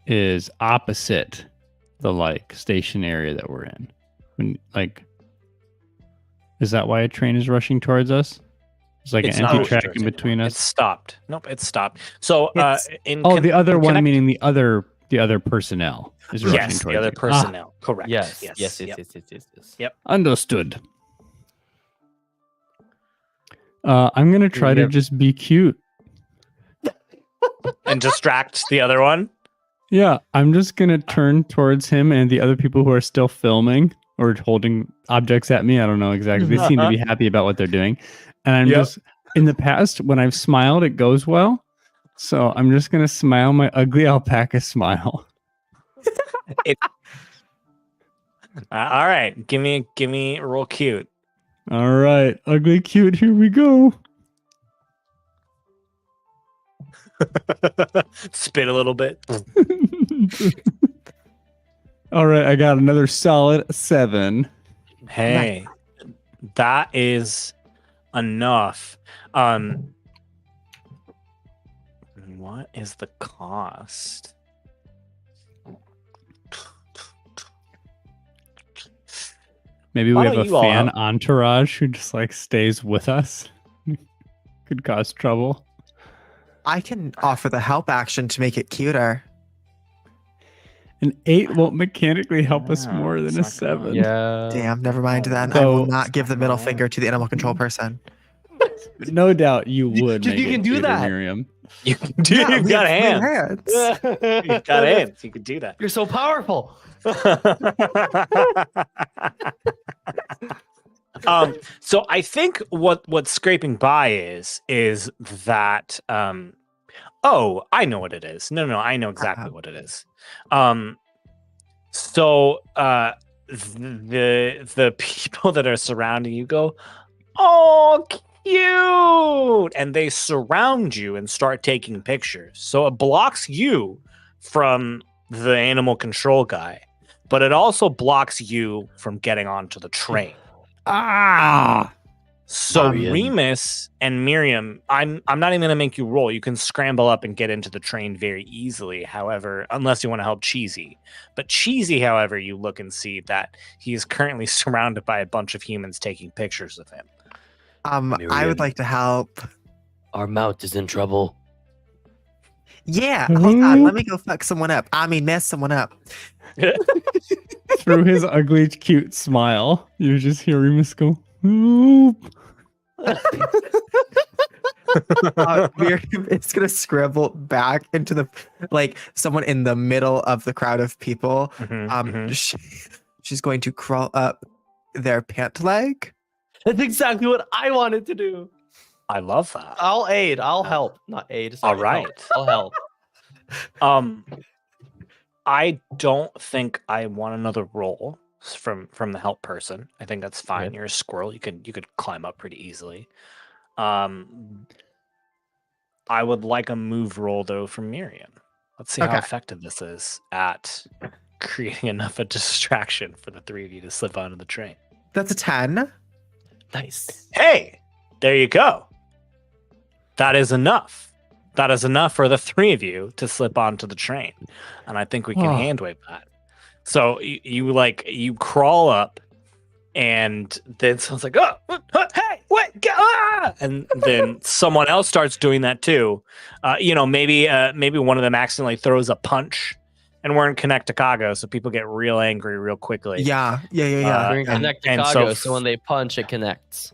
is opposite the like station area that we're in. When like, is that why a train is rushing towards us? It's like It's an not empty track rushing in between It's us. stopped. Nope, it's stopped. So The other one, meaning the other personnel is rushing yes, towards the other you. personnel. Correct. Yes. Yep. Understood. I'm gonna try to just be cute. And distract the other one. Yeah, I'm just gonna turn towards him and the other people who are still filming or holding objects at me. I don't know exactly. They seem to be happy about what they're doing. And I'm just, in the past, when I've smiled, it goes well. So I'm just gonna smile my ugly alpaca smile. All right, give me a roll cute. All right, ugly cute. Here we go. Spit a little bit. All right, I got another solid 7. Hey, that is enough. What is the cost? Maybe Why we have don't a you all fan help? entourage who just like stays with us. Could cause trouble. I can offer the help action to make it cuter. An 8 won't mechanically help us Yeah, more than a it's not gonna- 7. Yeah. Damn, never mind then. I So- will not give the middle finger to the animal control person. No doubt you would Dude, make you it can do cuter, that. Miriam. You can do. Yeah, You've we got have hands. free You've got hands. You can do that. You're so powerful. So I think what scraping by is that oh, I know what it is. No, I know exactly what it is. So the people that are surrounding you go, "Oh, cute!" and they surround you and start taking pictures. So it blocks you from the animal control guy, but it also blocks you from getting onto the train. Ah! So Miriam. Remus and Miriam, I'm not even gonna make you roll. You can scramble up and get into the train very easily. However, unless you want to help Cheesy. But Cheesy, however, you look and see that he is currently surrounded by a bunch of humans taking pictures of him. I Miriam. would like to help. Our mount is in trouble. Yeah, hold on. Let me go fuck someone up. I mean, mess someone up. Through his ugly, cute smile, you just hear Remus go, "Oop." Miriam is gonna scramble back into the someone in the middle of the crowd of people. She's going to crawl up their pant leg. That's exactly what I wanted to do. I love that. I'll aid. I'll help. Not aid. All sorry, right. I'll help. I don't think I want another roll from the help person. I think that's fine. Okay. You're a squirrel. You could climb up pretty easily. I would like a move roll though from Miriam. Let's see how Okay. effective this is at creating enough of a distraction for the three of you to slip onto the train. That's a 10. Nice. Hey, there you go. That is enough. That is enough for the three of you to slip onto the train. And I think we can Oh. hand wave that. So you crawl up and then someone's like, oh, hey, wait, and then someone else starts doing that too. Maybe one of them accidentally throws a punch, and we're in Connecticut, so people get real angry real quickly. Yeah. We're in and Connect so Chicago, so when they punch, it connects.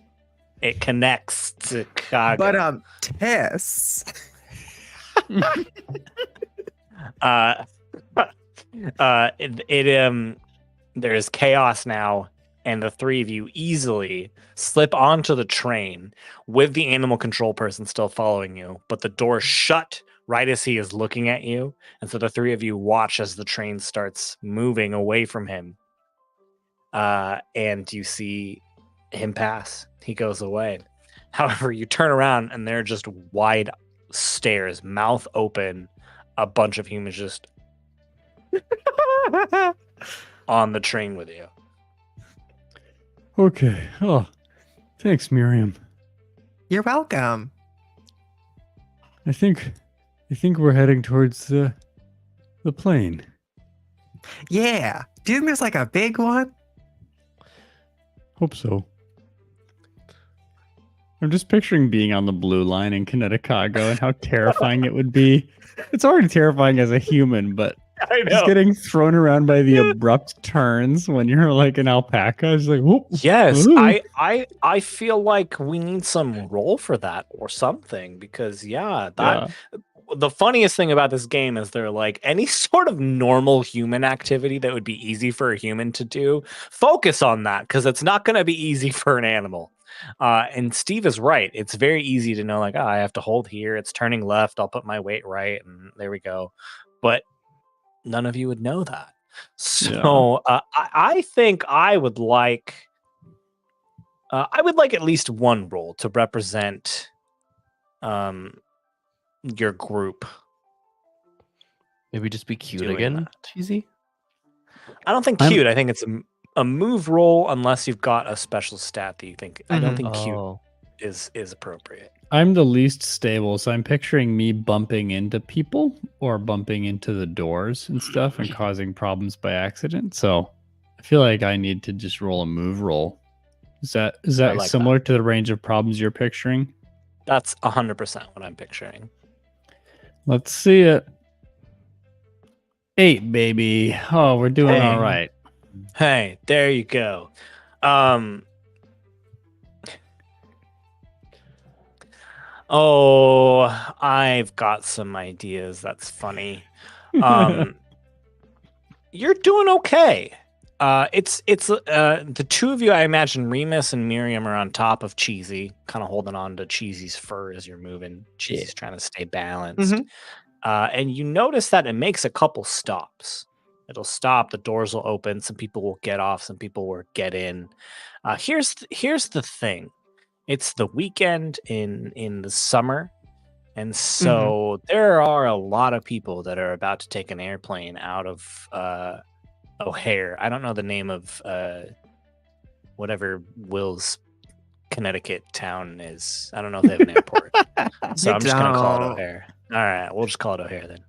It connects to Chicago. But Tess. There's chaos now, and the three of you easily slip onto the train with the animal control person still following you, but the door shut right as he is looking at you, and so the three of you watch as the train starts moving away from him. And you see him pass. He goes away. However, you turn around and they're just wide stares, mouth open, a bunch of humans just on the train with you. Okay. Oh, thanks, Miriam. You're welcome. I think we're heading towards the plane. Yeah. Do you think there's a big one? Hope so. I'm just picturing being on the blue line in Connecticut and how terrifying it would be. It's already terrifying as a human, but I just getting thrown around by the abrupt turns when you're like an alpaca is like, whoop. Yes, Ooh. I feel like we need some role for that or something, because the funniest thing about this game is they're like, any sort of normal human activity that would be easy for a human to do, focus on that, because it's not going to be easy for an animal. And Steve is right. It's very easy to know, I have to hold here. It's turning left. I'll put my weight right, and there we go. But none of you would know that. So I think I would like at least one role to represent your group. Maybe just be cute Doing again, that. Cheesy. I don't think cute. I think it's a move roll unless you've got a special stat that you think. I don't think cute is appropriate. I'm the least stable, so I'm picturing me bumping into people or bumping into the doors and stuff and causing problems by accident. So I feel like I need to just roll a move roll. Is that like similar to the range of problems you're picturing? That's 100% what I'm picturing. Let's see it. 8, baby. Oh, we're doing all right. Hey, there you go. Oh, I've got some ideas. That's funny. You're doing okay. It's the two of you. I imagine Remus and Miriam are on top of Cheesy, kind of holding on to Cheesy's fur as you're moving. Cheesy's trying to stay balanced. Mhm. And you notice that it makes a couple stops. It'll stop. The doors will open. Some people will get off. Some people will get in. Here's the thing. It's the weekend in the summer. And so there are a lot of people that are about to take an airplane out of O'Hare. I don't know the name of whatever Will's Connecticut town is. I don't know if they have an airport. So I'm just going to call it O'Hare. All right, we'll just call it O'Hare then.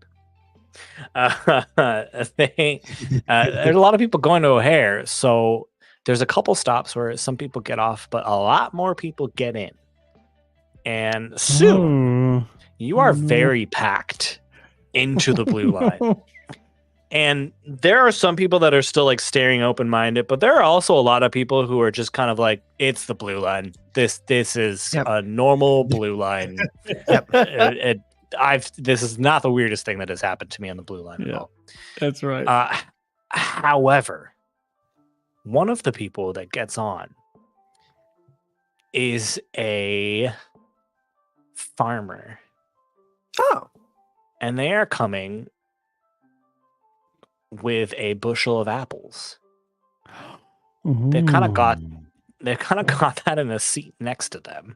There's a lot of people going to O'Hare. So there's a couple stops where some people get off, but a lot more people get in. And soon you are very packed into the blue line. And there are some people that are still like staring open-minded, but there are also a lot of people who are just kind of like, it's the blue line. This is a normal blue line. This is not the weirdest thing that has happened to me on the blue line at all. That's right. However, one of the people that gets on is a farmer. Oh. And they are coming with a bushel of apples. They kind of got that in a seat next to them.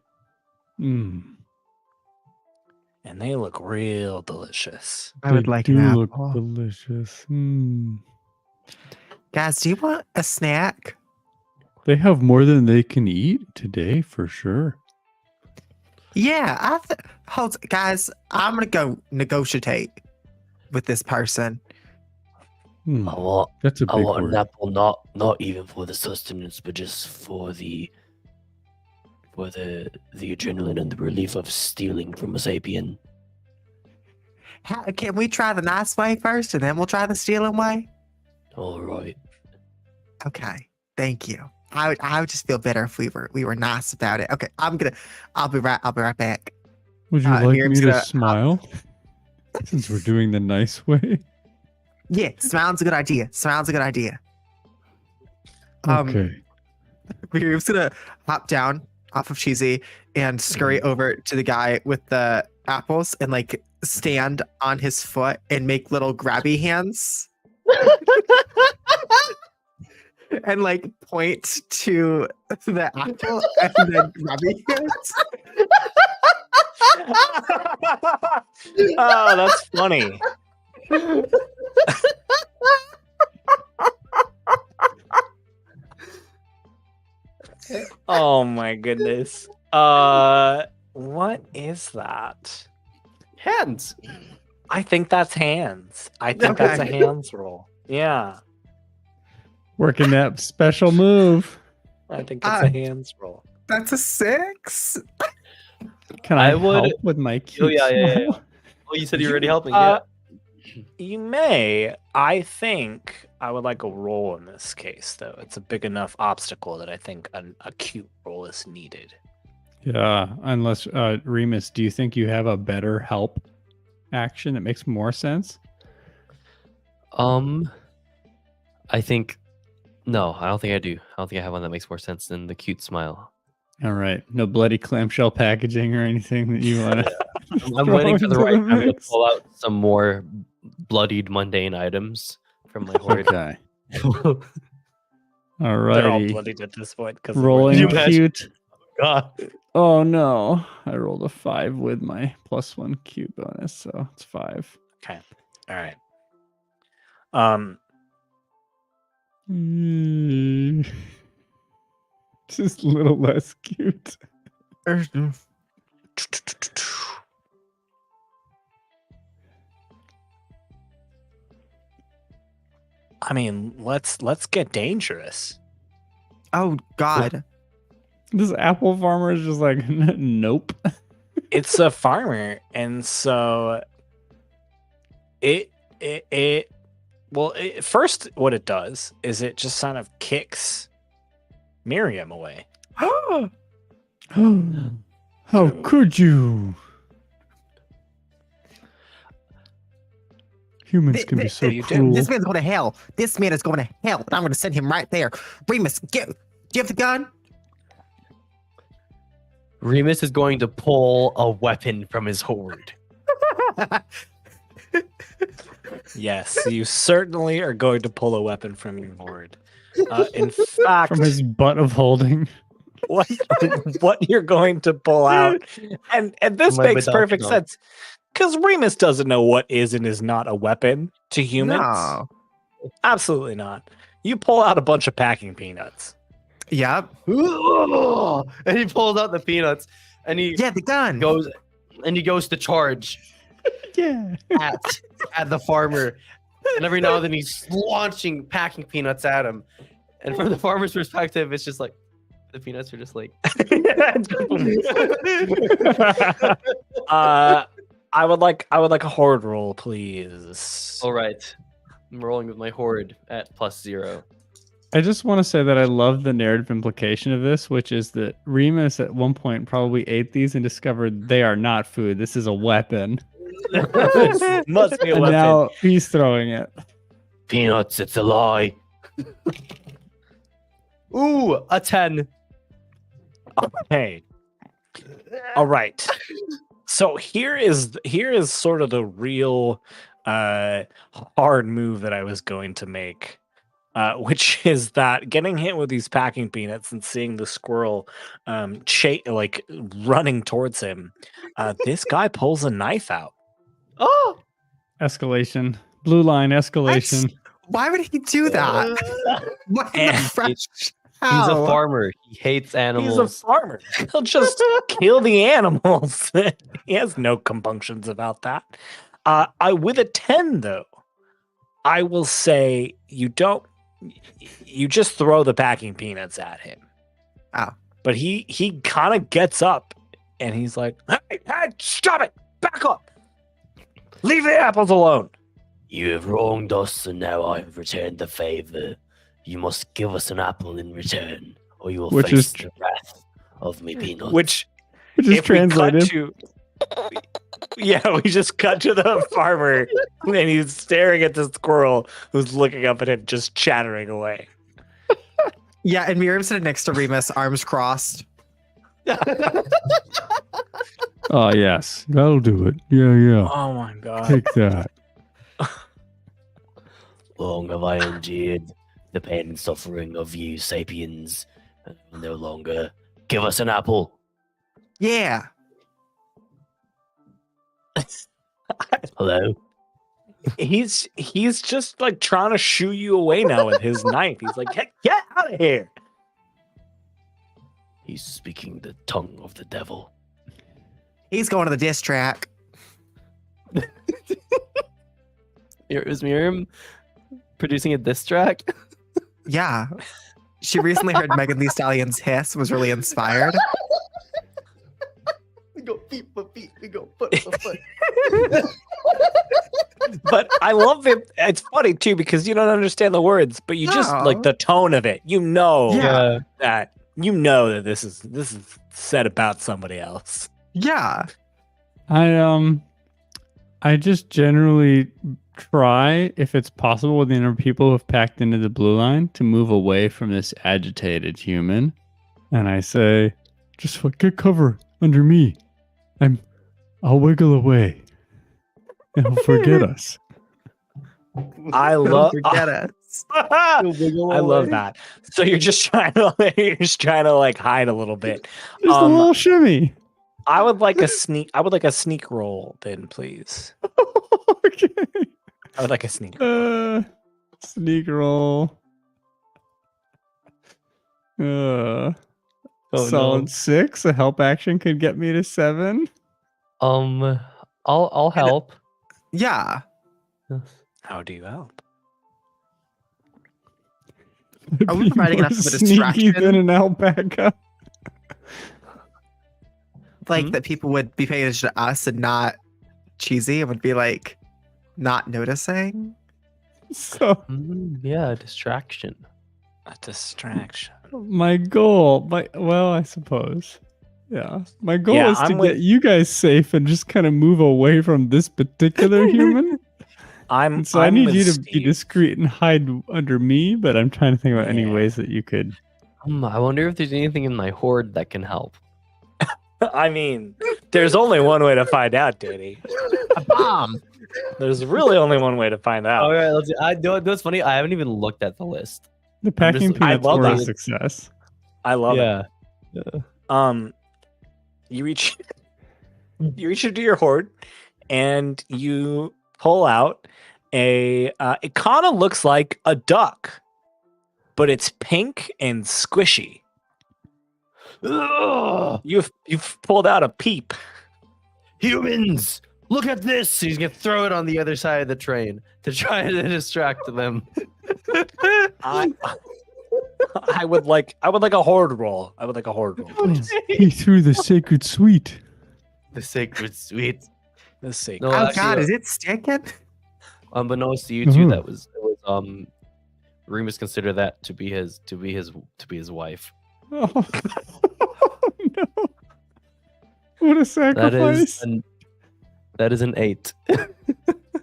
And they look real delicious. I would like to an look apple. delicious. Guys, do you want a snack? They have more than they can eat today, for sure. Yeah, guys, I'm gonna go negotiate with this person. That's a big I want word. an apple, not even for the sustenance, but just for the adrenaline and the relief of stealing from a sapien. Can we try the nice way first, and then we'll try the stealing way? All right. Okay, thank you. I would just feel better if we were nice about it. Okay, I'll be right back. Would you like Miriam's me to gonna- smile? Since we're doing the nice way. Yeah, smiling's a good idea. Okay. Miriam's gonna hop down off of Cheesy and scurry over to the guy with the apples and like stand on his foot and make little grabby hands. And like point to the apple and then grabby hands. Oh, that's funny. Oh my goodness. What is that? Hands. I think that's hands. I think that's a hands roll. Yeah. Working that special move. I think that's a hands roll. That's a 6. Can I would- help with my cute yeah. smile? Oh, you said you're already helping. Yeah. You may. I think I would like a roll in this case, though. It's a big enough obstacle that I think a cute roll is needed. Yeah, unless Remus, do you think you have a better help action that makes more sense? I think no, I don't think I do. I don't think I have one that makes more sense than the cute smile. All right, no bloody clamshell packaging or anything that you want to. I'm waiting for the right time to pull out some more bloodied mundane items from my hoard. Okay. All They're all righty. bloodied at this point because Rolling you imagine? cute. God. Oh no! I rolled a 5 with my +1 cute bonus, so it's 5. Okay. All right. Just a little less cute. I mean, let's get dangerous. Oh God. This apple farmer is just like, nope. It's a farmer, and so first what it does is it just kind of kicks Miriam away. How could you? Humans can be so you do. cruel. This man's going to hell. This man is going to hell. And I'm going to send him right there. Remus, do you have the gun? Remus is going to pull a weapon from his hoard. Yes, you certainly are going to pull a weapon from your hoard. In fact, From his butt of holding. what you're going to pull out, and this My makes perfect medallion. sense, because Remus doesn't know what is and is not a weapon to humans. No. Absolutely not. You pull out a bunch of packing peanuts. Yep. And he pulls out the peanuts, and he Yeah, the gun. goes to charge Yeah. at the farmer. And every now and then he's launching packing peanuts at him. And from the farmer's perspective, it's just like the peanuts are just like. I would like a horde roll, please. All right, I'm rolling with my horde at +0. I just want to say that I love the narrative implication of this, which is that Remus at one point probably ate these and discovered they are not food. This is a weapon. This must be a And weapon. now he's throwing it. Peanuts, it's a lie. Ooh, a 10. Okay. All right. So here is sort of the real hard move that I was going to make, which is that getting hit with these packing peanuts and seeing the squirrel like running towards him, this guy pulls a knife out. Oh, Escalation. Blue line escalation. Why would he do that? What in the And fresh he's a hell? farmer. He hates He's animals. a farmer. He'll just kill the animals. He has no compunctions about that. I with a 10 though, I will say you just throw the packing peanuts at him. Oh. But he kind of gets up and he's like, hey, stop it! Back up! Leave the apples alone! You have wronged us, and now I have returned the favor. You must give us an apple in return, or you will Which face is the wrath of me peanuts. Which Which is if we cut translated. to we just cut to the farmer and he's staring at the squirrel who's looking up at him, just chattering away. Yeah, and Miriam sitting next to Remus, arms crossed. Oh, yes. That'll do it. Yeah, yeah. Oh my god. Take that. Long have I endured the pain and suffering of you sapiens, and I will no longer give us an apple. Yeah. Hello? He's just like trying to shoo you away now with his knife. He's like, "Hey, get out of here!" He's speaking the tongue of the devil. He's going to the diss track. Is Miriam producing a diss track? Yeah. She recently heard Megan Thee Stallion's hiss, was really inspired. We go feet for feet. We go foot for foot. But I love it. It's funny too because you don't understand the words, but you just No. like the tone of it. You know Yeah. that this is said about somebody else. Yeah. I just generally try, if it's possible, with the inner people who have packed into the blue line, to move away from this agitated human. And I say, just get cover under me. I'll wiggle away. And he'll forget us. I love Forget us. I love that. So you're just trying to like hide a little bit. Just a little shimmy. I would like a sneak roll then, please. Okay. I would like a sneak. Sneak roll. Oh, Solid no. 6. A help action could get me to 7. I'll help. Yeah. How do you help? Are we providing enough of a Sneaky distraction? than an alpaca. Like that people would be paying attention to us and not cheesy and would be like not noticing. So Yeah, distraction. A distraction. my goal, well, I suppose, Yeah. My goal Yeah, is to I'm with- get you guys safe and just kind of move away from this particular human. And so I I'm need with you to be Steve. discreet and hide under me, but I'm trying to think about any Yeah. ways that you could. I wonder if there's anything in my horde that can help. I mean, there's only one way to find out, Danny. A bomb. There's really only one way to find out. All right, let's see. I know what's funny. I haven't even looked at the list. The packing I peanuts love were a that. success. I love Yeah. it. You reach into your hoard, and you pull out a. It kind of looks like a duck, but it's pink and squishy. Ugh, You've pulled out a peep. humans, look at this. He's gonna throw it on the other side of the train to try to distract them. I would like a horde roll. I would like a horde roll, please. He threw the sacred sweet. The sacred sweet. This sake. No, Oh actually, God, is it sticking? Unbeknownst to you two, Mhm. it was Remus considered that to be his wife. Oh, no. What a sacrifice. That is an 8.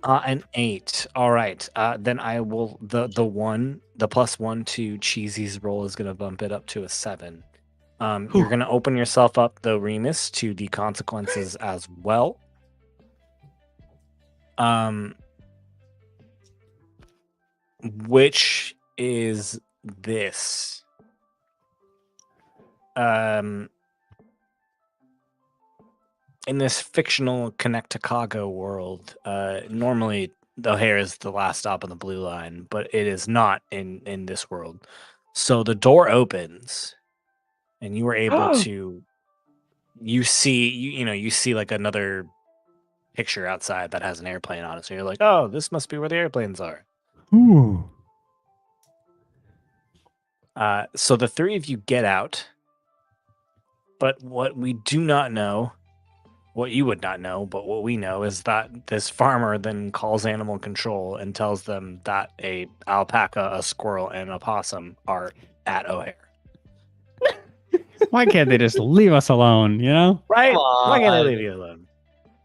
An 8. All right. Then I will the +1 to Cheesy's roll is gonna bump it up to a 7. You're gonna open yourself up, the Remus, to the consequences as well. Which is this. In this fictional Connecticago world, normally O'Hare is the last stop on the blue line, but it is not in this world. So the door opens, and you were able to. You see like another picture outside that has an airplane on it. So you're like, oh, this must be where the airplanes are. Ooh. So the three of you get out, but what we do not know, what you would not know, but what we know is that this farmer then calls animal control and tells them that a alpaca, a squirrel, and a possum are at O'Hare. Why can't they just leave us alone, you know? Right? Come Why can't I on. leave you alone?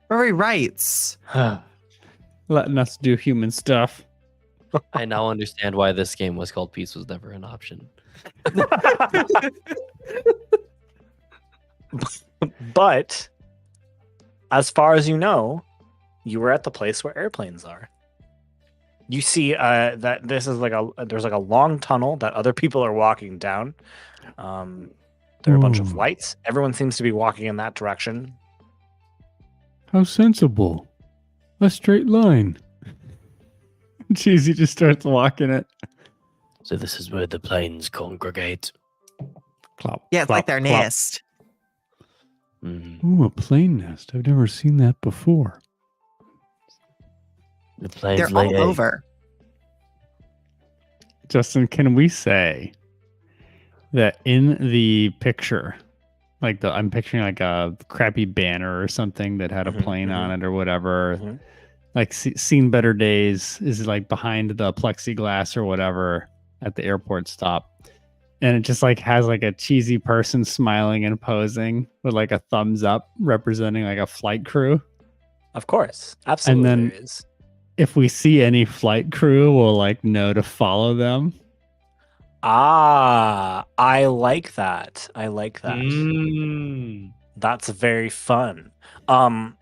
Rory writes. Letting us do human stuff. I now understand why this game was called Peace Was Never an Option. But as far as you know, you were at the place where airplanes are. You see that this is there's like a long tunnel that other people are walking down. There are a bunch of Ooh. lights. Everyone seems to be walking in that direction. How sensible. A straight line. Cheesy just starts walking it. So this is where the planes congregate. Plop, Yeah, it's plop, like their plop. nest. Mhm. Ooh, a plane nest. I've never seen that before. The planes They're lay all eggs. over. Justin, can we say that in the picture, like I'm picturing like a crappy banner or something that had a Mhm, plane mhm. on it or whatever. Mhm. Like Seen Better Days is like behind the plexiglass or whatever at the airport stop. And it just like has like a cheesy person smiling and posing with like a thumbs up representing like a flight crew. Of course. Absolutely then- there is. If we see any flight crew, we'll like know to follow them. Ah, I like that. I like that. Mm. That's very fun. You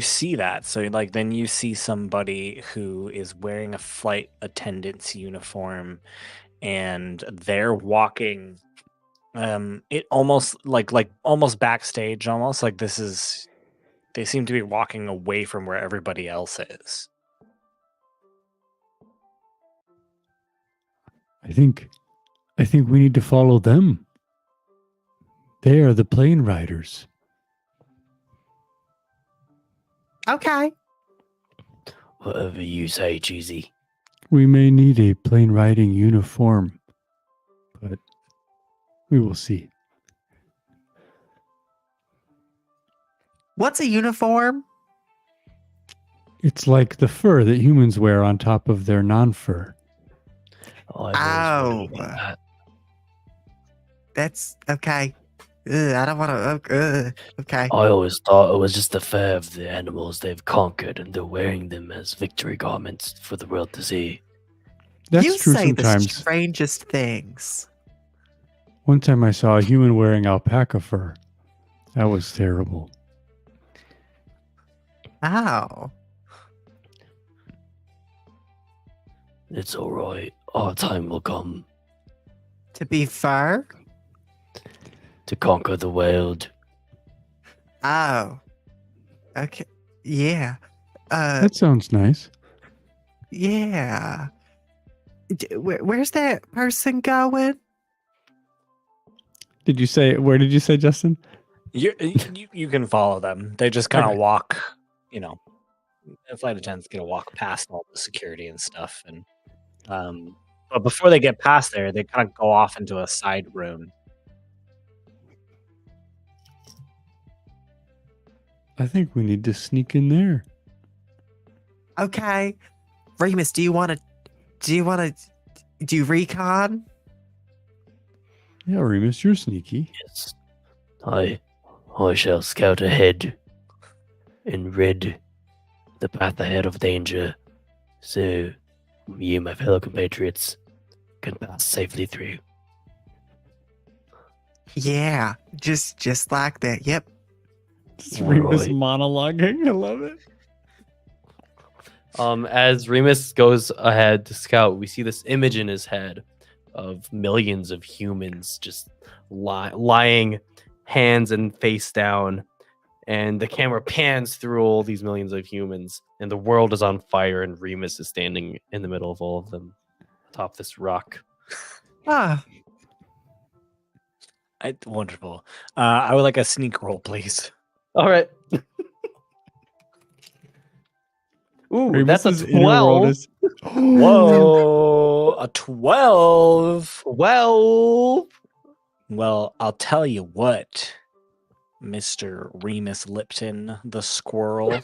see that. So like then you see somebody who is wearing a flight attendant's uniform and they're walking it almost like almost backstage, almost like they seem to be walking away from where everybody else is. I think we need to follow them. They are the plane riders. Okay. Whatever you say, Cheesy. We may need a plane riding uniform, but we will see. What's a uniform? It's like the fur that humans wear on top of their non-fur. I've always wanted Ow. that. That's okay. I don't want to. Okay. I always thought it was just the fair of the animals they've conquered, and they're wearing them as victory garments for the world to see. That's You true say the sometimes. strangest things. One time I saw a human wearing alpaca fur. That was terrible. Ow. It's all right. Our time will come To be fair. to conquer the world. Oh. Okay. Yeah. That sounds nice. Yeah. Where's that person going? Did you say, where did you say, Justin? You can follow them. They just kind of Okay. walk, the flight attendant's gonna walk past all the security and stuff, and but before they get past there, they kind of go off into a side room. I think we need to sneak in there. Okay. Remus, do you want to do recon? Yeah, Remus, you're sneaky. Yes. I shall scout ahead and rid the path ahead of danger, so you, my fellow compatriots, can pass safely through. Yeah. Just like that. Yep. It's All Remus right. monologuing. I love it. As Remus goes ahead to scout, we see this image in his head of millions of humans just lying hands and face down. And the camera pans through all these millions of humans, and the world is on fire, and Remus is standing in the middle of all of them atop this rock. Ah. Wonderful. I would like a sneak roll, please. All right. Ooh, Remus that's a is inner world 12. is- Whoa, a 12. 12. Well, I'll tell you what, Mr. Remus Lipton, the squirrel.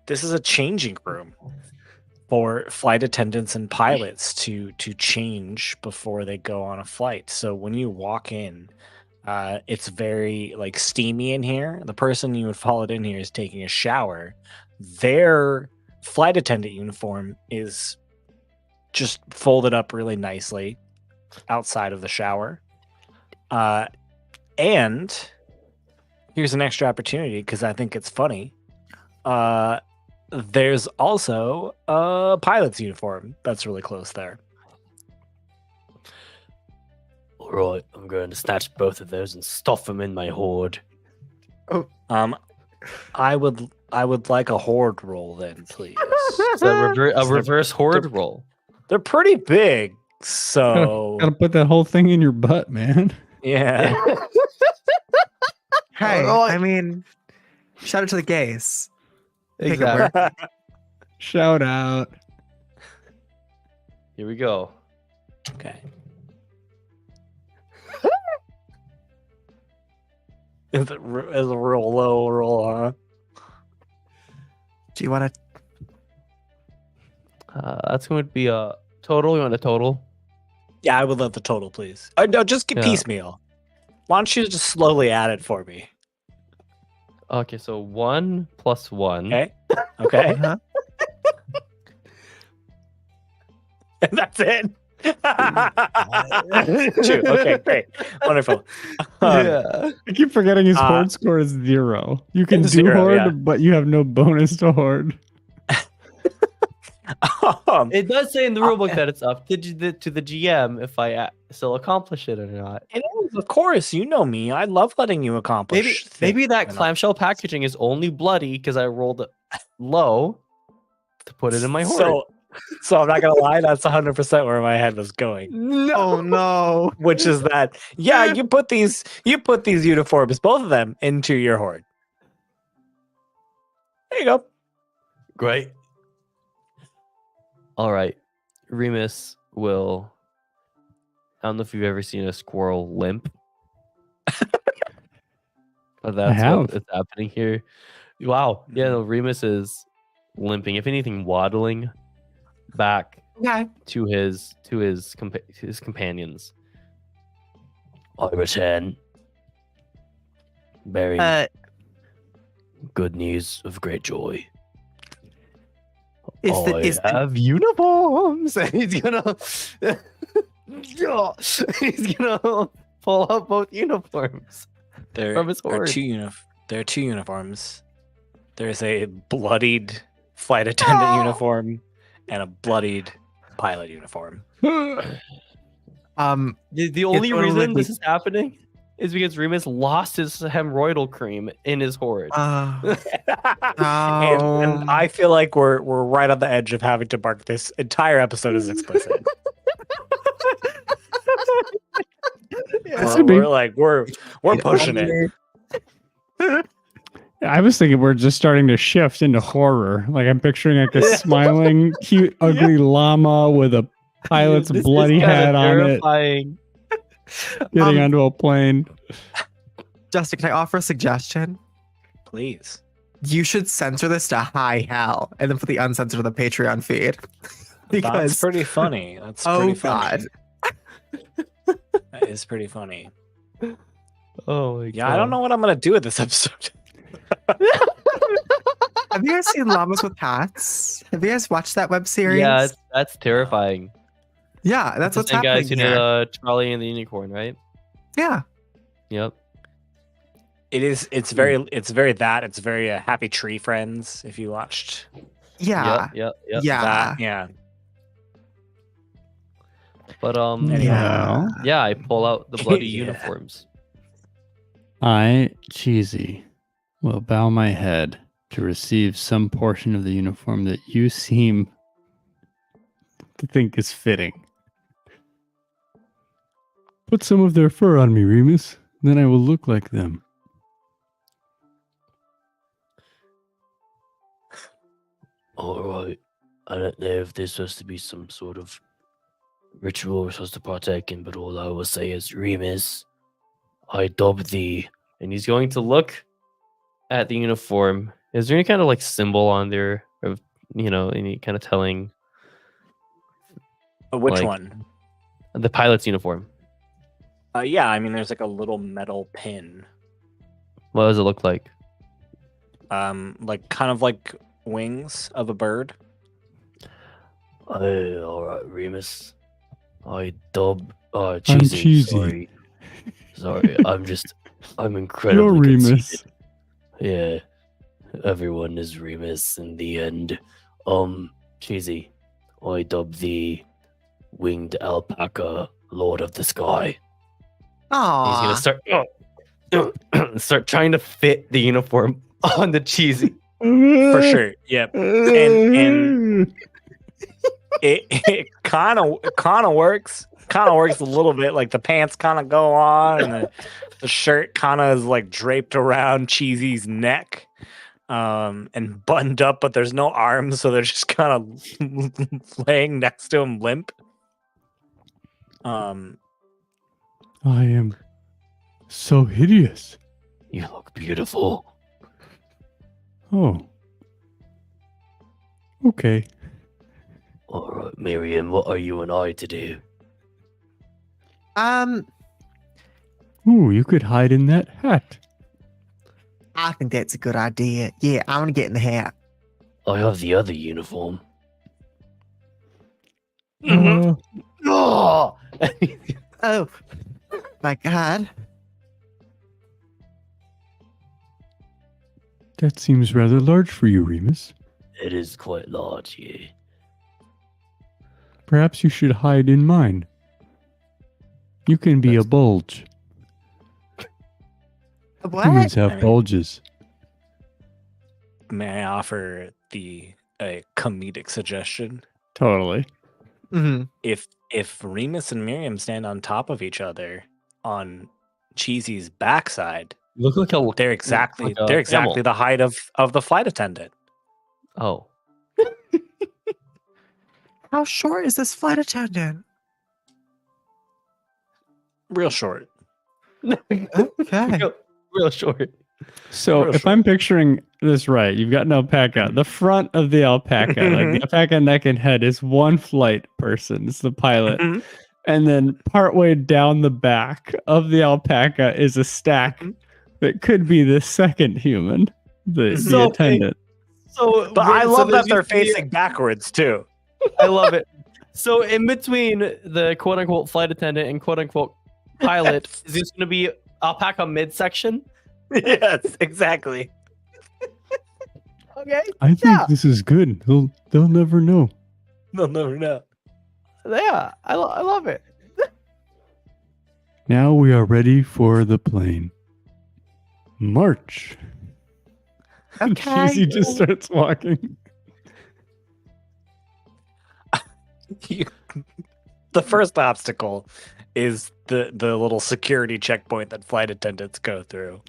This is a changing room for flight attendants and pilots to change before they go on a flight. So when you walk in, it's very like steamy in here. The person you would follow in here is taking a shower. Their flight attendant uniform is just folded up really nicely outside of the shower. And here's an extra opportunity because I think it's funny. There's also a pilot's uniform that's really close there. All right, I'm going to snatch both of those and stuff them in my hoard. I would like a horde roll then, please. It's a reverse horde roll. They're pretty big, so Gotta put that whole thing in your butt, man. yeah. Hey, Alright. I mean, shout out to the gays. Exactly. Shout out. Here we go. Okay. Is a real low roll, huh? Do you want to? That's going to be a total. You want a total? Yeah, I would love the total, please. No, just get Yeah. piecemeal. Why don't you just slowly add it for me? Okay, so 1 plus 1. Okay. Okay. Huh? And that's it. True. Okay, great. Wonderful. Yeah. I keep forgetting his Uh, horde score is 0. You can do zero, horde, yeah. but you have no bonus to horde. It does say in the rulebook that it's up to the GM if I still accomplish it or not. It is, of course. You know me. I love letting you accomplish. Maybe that things. clamshell packaging is only bloody because I rolled low to put it in my hoard. So I'm not gonna lie. That's 100% where my head was going. Oh no! Which is that? Yeah, you put these uniforms, both of them, into your horde. There you go. Great. All right. Remus will. I don't know if you've ever seen a squirrel limp. But that's have. what is happening here. Wow. Yeah, no, Remus is limping. If anything, waddling. back Okay. to his companions. I return bearing good news of great joy. Is I have uniforms. And he's gonna he's gonna pull out both uniforms from his There are horde. there are two uniforms. There's a bloodied flight attendant uniform and a bloodied pilot uniform. The only totally reason this like- is happening is because Remus lost his hemorrhoidal cream in his horde. and I feel like we're right on the edge of having to mark this entire episode as explicit. we're pushing it. I was thinking we're just starting to shift into horror. Like I'm picturing like a smiling, cute, ugly llama with a pilot's This is bloody kinda head on it, terrifying. getting onto a plane. Justin, can I offer a suggestion? Please. You should censor this to high hell and then put the uncensored on the Patreon feed. That's pretty funny. That's pretty funny. That is pretty funny. Oh my Yeah, I don't know what I'm gonna do with this episode. Have you guys seen Llamas with Hats? Have you guys watched that web series? Yeah, that's terrifying. Yeah, that's The what's same happening guys who here. did Charlie and the Unicorn, right? Yeah. Yep. It's very Happy Tree Friends. If you watched Yeah. Yep. Yeah. that, yeah. But Yeah. yeah, I pull out the bloody Yeah. uniforms. I, Cheesy, will bow my head to receive some portion of the uniform that you seem to think is fitting. Put some of their fur on me, Remus. Then I will look like them. All right. I don't know if there's supposed to be some sort of ritual we're supposed to partake in, but all I will say is, Remus, I dub thee. And he's going to look at the uniform. Is there any kind of like symbol on there of any kind of telling Which Like- one? the pilot's uniform? Yeah, I mean, there's like a little metal pin, What does it look like? like kind of like wings of a bird. Oh, all right, Remus. I dub. Cheesy. Cheesy. Sorry. I'm You're incredibly Remus. conceited. Yeah. Everyone is Remus in the end. Cheesy. I dub the winged alpaca Lord of the Sky. He's Aww. gonna start trying to fit the uniform on the Cheesy. For sure. Yep. And it kind of works. Kind of works a little bit. Like the pants kind of go on, and the shirt kind of is like draped around Cheesy's neck, and buttoned up, but there's no arms, so they're just kind of laying next to him limp. I am so hideous. You look beautiful. Oh. Okay. All right, Miriam, what are you and I to do? Ooh, you could hide in that hat. I think that's a good idea. Yeah, I want to get in the hat. I have the other uniform. Uh, Oh! Oh, my God. that seems rather large for you, Remus. It is quite large, yeah. Perhaps you should hide in mine. You can be a bulge. What? Humans have bulges. May I offer a comedic suggestion? Totally. Mm-hmm. If Remus and Miriam stand on top of each other on Cheesy's backside, Look like a they're exactly like a the height of the flight attendant. Oh. How short is this flight attendant? Real short. Okay. Real short. So Real if I'm picturing this right, you've got an alpaca. The front of the alpaca, like the alpaca neck and head, is one flight person. It's the pilot. Mhm. And then partway down the back of the alpaca is a stack that could be the second human, the So- attendant. So, But I so love there's that they're used to be- facing backwards too. I love it. So in between the quote unquote flight attendant and quote unquote pilot, is this going to be alpaca midsection? Yes, exactly. Okay. I think Yeah. this is good. They'll never know. They'll never know. Yeah, I love it. Now we are ready for the plane. March. Okay. He just starts walking. The first obstacle is the little security checkpoint that flight attendants go through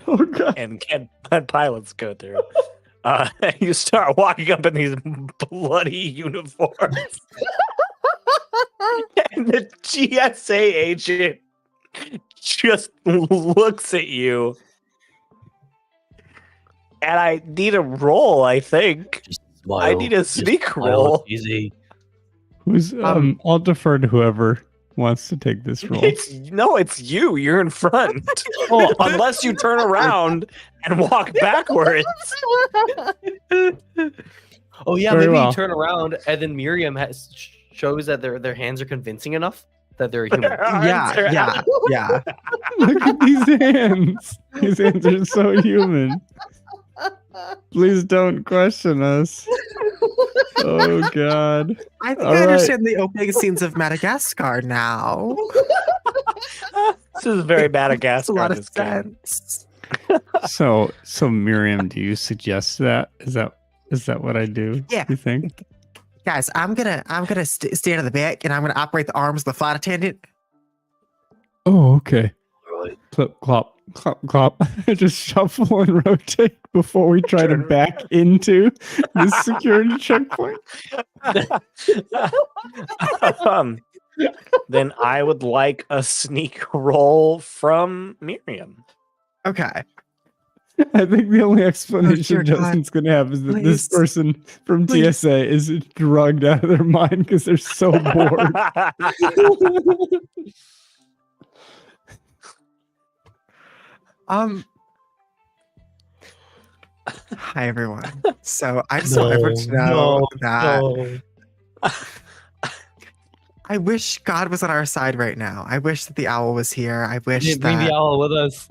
Oh god. and pilots go through. You start walking up in these bloody uniforms, and the GSA agent just looks at you. And I need a roll, I think. Just smile. I need a Just sneak smile, roll. it's easy. Who's I'll defer to whoever wants to take this role. It's you. You're in front. Oh, Unless you turn around and walk backwards. Oh yeah, Very maybe well. you turn around and then Miriam shows that their hands are convincing enough that they're a human. Yeah. look at these hands. These hands are so human. Please don't question us. Oh god. I think All I right. understand the opening scenes of Madagascar now. This is very Makes a Madagascar. lot of This game. sense. So Miriam, do you suggest that? Is that what I do? Yeah. You think? Guys, I'm gonna stand in the back and I'm gonna operate the arms of the flight attendant. Oh, okay. Right. Clip, clop, clop, clop. Just shuffle and rotate before we try to back into the security checkpoint. Then I would like a sneak roll from Miriam. Okay. I think the only explanation dear God. Justin's going to have is that this Please. person from Please. TSA is drugged out of their mind because they're so bored. Hi everyone. So I just want everyone to know that I wish God was on our side right now. I wish that the owl was here. I wish Bring the that owl with us.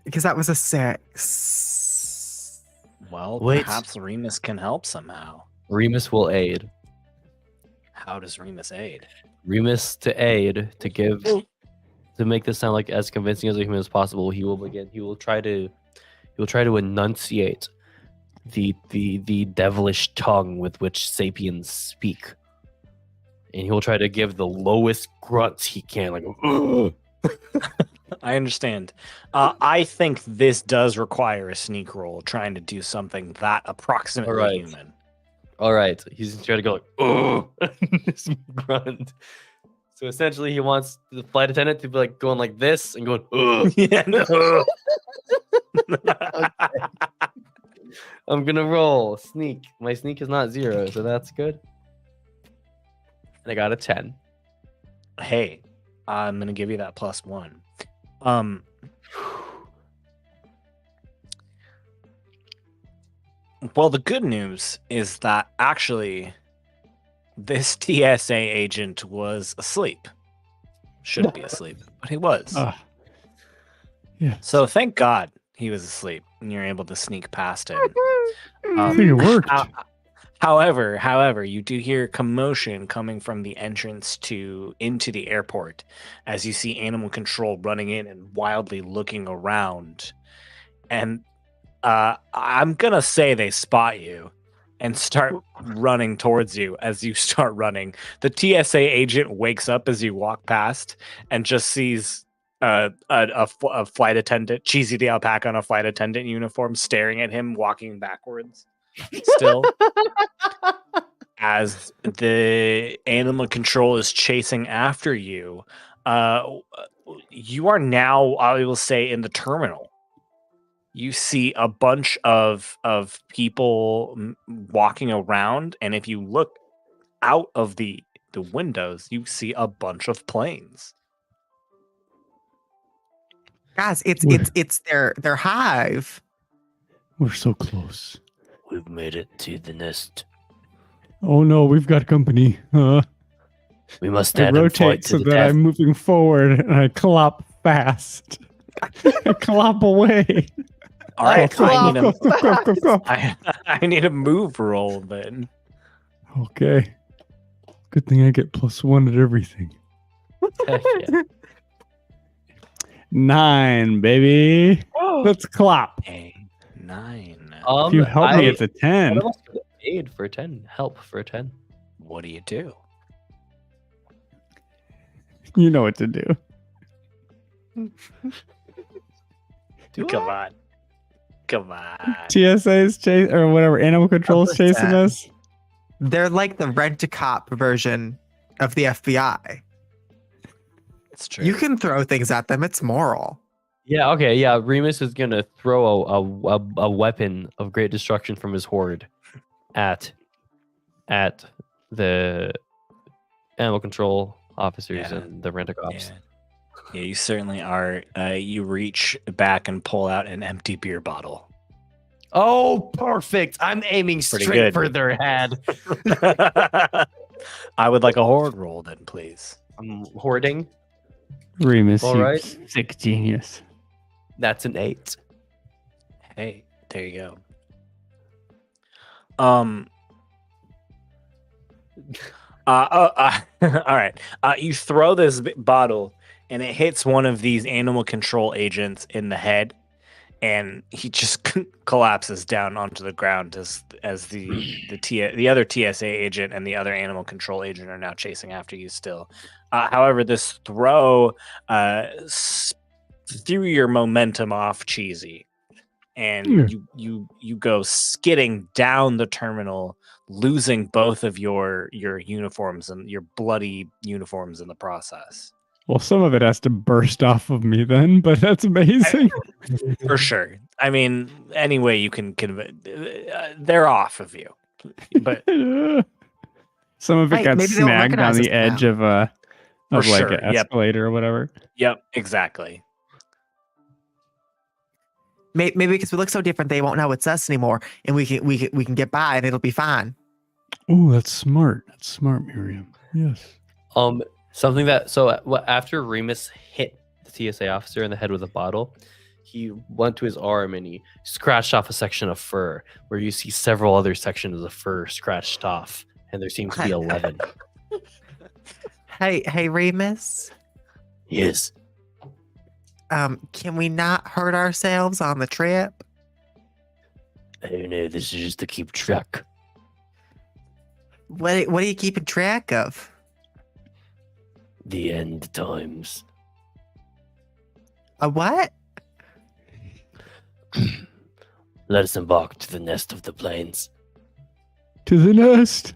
because that was a 6. Well, Wait. perhaps Remus can help somehow. Remus will aid. How does Remus aid? Remus to aid to give to make this sound like as convincing as a human as possible. He will try to enunciate the devilish tongue with which sapiens speak, and he will try to give the lowest grunts he can, like "Ugh." I understand. I think this does require a sneak roll, trying to do something that approximately Alright. human. All right, he's trying to go like "Ugh," this grunt. So essentially, he wants the flight attendant to be like going like this and going "Ugh." Yeah, no. I'm gonna roll sneak. My sneak is not 0, so that's good. And I got a 10. Hey, I'm gonna give you that +1. Well, the good news is that actually this TSA agent was asleep. Shouldn't be asleep, but he was. Yeah. So thank God he was asleep and you're able to sneak past him. I think it worked. However, you do hear commotion coming from the entrance into the airport as you see animal control running in and wildly looking around. And I'm gonna say they spot you and start running towards you as you start running. The TSA agent wakes up as you walk past and just sees a flight attendant, Cheesy the alpaca in a flight attendant uniform, staring at him, walking backwards. Still, as the animal control is chasing after you, you are now, I will say, in the terminal. you see a bunch of people walking around, and if you look out of the windows, you see a bunch of planes. Guys, We're- it's their hive. We're so close. We've made it to the nest. Oh no, we've got company. We must I stand and fight rotate to so the that death. I'm moving forward and I clop fast. I clop away. All right, I need a Go. I need a move roll then. Okay. Good thing I get +1 at everything. Heck yeah. 9, baby. Let's clop. A 9. If you help me, it's a One 10. of us could have paid for a 10. Help for a 10. What do you do? You know what to do. Come on. Come on. TSA's chase or whatever, animal control's What's that? chasing us. They're like the rent-a-cop version of the FBI. It's true. You can throw things at them. It's moral. Yeah, okay, yeah. Remus is gonna throw a weapon of great destruction from his hoard at the animal control officers Yeah. and the rent-a-cops. Yeah, you certainly are. You reach back and pull out an empty beer bottle. Oh, perfect! I'm aiming Pretty straight good. for their head. I would like a horde roll then, please. I'm hoarding. Remus, All you right. sick genius. That's an 8. Hey, there you go. All right. You throw this bottle, and it hits one of these animal control agents in the head, and he just collapses down onto the ground as the other TSA agent and the other animal control agent are now chasing after you still. However, this throw threw your momentum off Cheesy, and you go skidding down the terminal, losing both of your uniforms and your bloody uniforms in the process. Well, some of it has to burst off of me then, but that's amazing. For sure. I mean, any way you can they're off of you. But Some of it Right, got maybe they won't snagged on recognize the us now. edge of like sure, an yep. escalator or whatever. Yep, exactly. Maybe because we look so different, they won't know it's us anymore, and we can get by, and it'll be fine. Oh, that's smart. That's smart, Miriam. Yes. Something that after Remus hit the TSA officer in the head with a bottle, he went to his arm and he scratched off a section of fur where you see several other sections of fur scratched off, and there seems to be 11. Hey, Remus. Yes. Can we not hurt ourselves on the trip? I don't know. This is just to keep track. What are you keeping track of? The end times. A what? Let us embark to the nest of the plains. To the nest.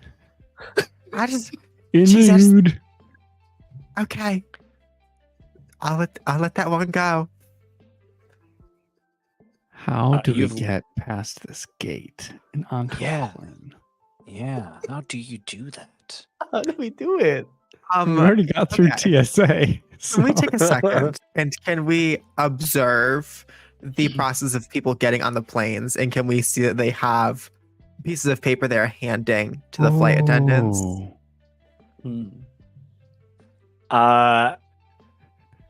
I just In Jesus. the nude. okay. I'll let that one go. How do we you've- get past this gate and onto Yeah. the plane? Yeah. How do you do that? How do we do it? We already got through okay. TSA. Can we so- take a second and can we observe the process of people getting on the planes, and can we see that they have pieces of paper they're handing to the flight attendants? Oh.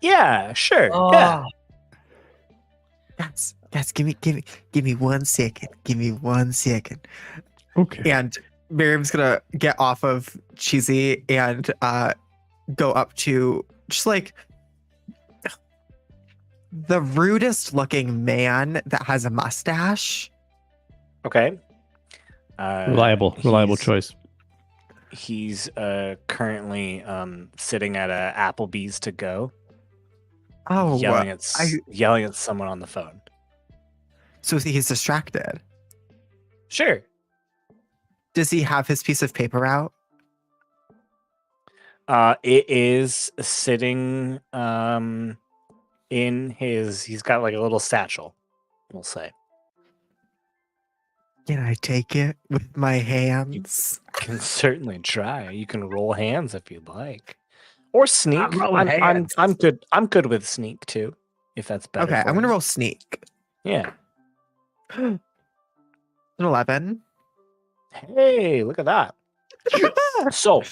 Yeah, sure. Oh, Yeah. Guys, give me 1 second. Give me 1 second. Okay. And Miriam's gonna get off of Cheesy and go up to just like the rudest looking man that has a mustache. Okay. Reliable he's- choice. He's currently sitting at a Applebee's to go, Oh, yelling at someone on the phone. so he's distracted. Sure. Does he have his piece of paper out? It is sitting in his. He's got like a little satchel. we'll say. Can I take it with my hands? Can certainly try. You can roll hands if you'd like, or sneak. I'm rolling I'm hands. good. I'm good with sneak too, if that's better. Okay, for I'm gonna you. roll sneak. Yeah. An 11. Hey, look at that. So,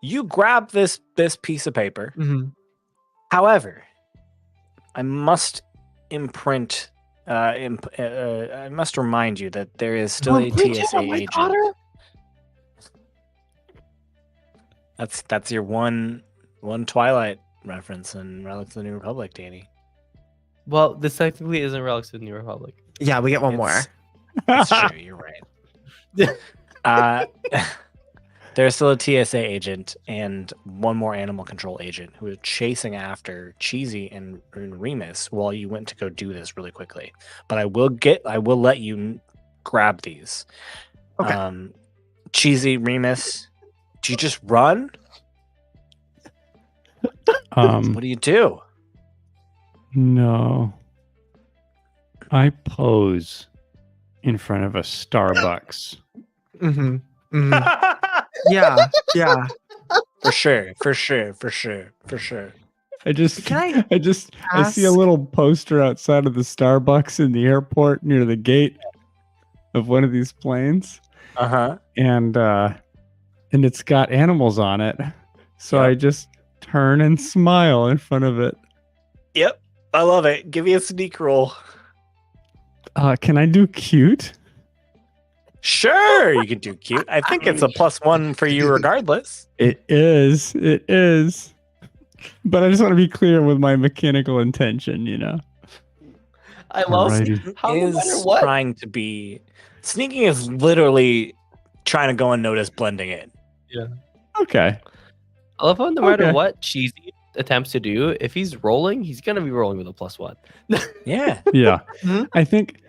you grab this piece of paper. Mhm. However, I must imprint. I must remind you that there is still a TSA agent. That's your one Twilight reference in Relics of the New Republic, Danny. Well, this technically isn't Relics of the New Republic. Yeah, we get one more. That's true. You're right. There's still a TSA agent and one more animal control agent who is chasing after Cheesy and Remus while you went to go do this really quickly. But I will let you grab these. Okay. Cheesy, Remus, do you just run? What do you do? No. I pose in front of a Starbucks. Mm-hmm. Mm-hmm. Yeah. For sure. I Can I see a ask- little poster outside of the Starbucks in the airport near the gate of one of these planes. Uh-huh. And it's got animals on it. So Yep. I just turn and smile in front of it. Yep. I love it. Give me a sneak roll. Can I do cute? Sure, you can do cute. I think it's a +1 for you regardless. It is. But I just want to be clear with my mechanical intention, you know. I love Alrighty. how no Is matter what. trying to be sneaking is literally trying to go unnoticed, blending in. Okay. I love how no matter Okay. what Cheesy attempts to do, if he's rolling, he's gonna be rolling with a +1. Yeah. Yeah. Mhm. I think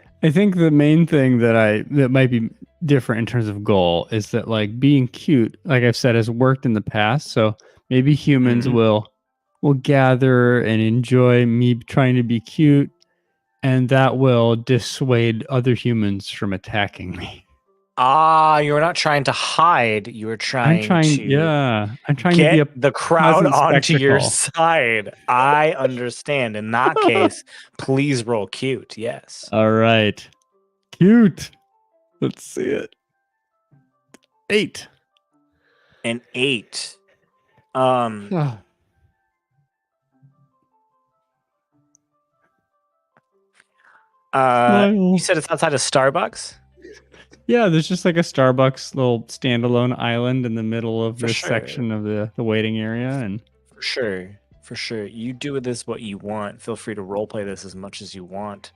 the main thing that might be different in terms of goal is that like being cute, like I've said, has worked in the past. So maybe humans Mhm. will gather and enjoy me trying to be cute, and that will dissuade other humans from attacking me. You were not trying to hide. You were trying to I'm trying to get be a the crowd pleasant onto your spectacle. side. I understand. In that case, please roll cute. Yes. All right. Cute. Let's see it. 8. An 8. You said it's outside of Starbucks? Yeah, there's just like a Starbucks little standalone island in the middle of For this sure. section of the waiting area, and For sure. You do with this what you want. Feel free to roleplay this as much as you want.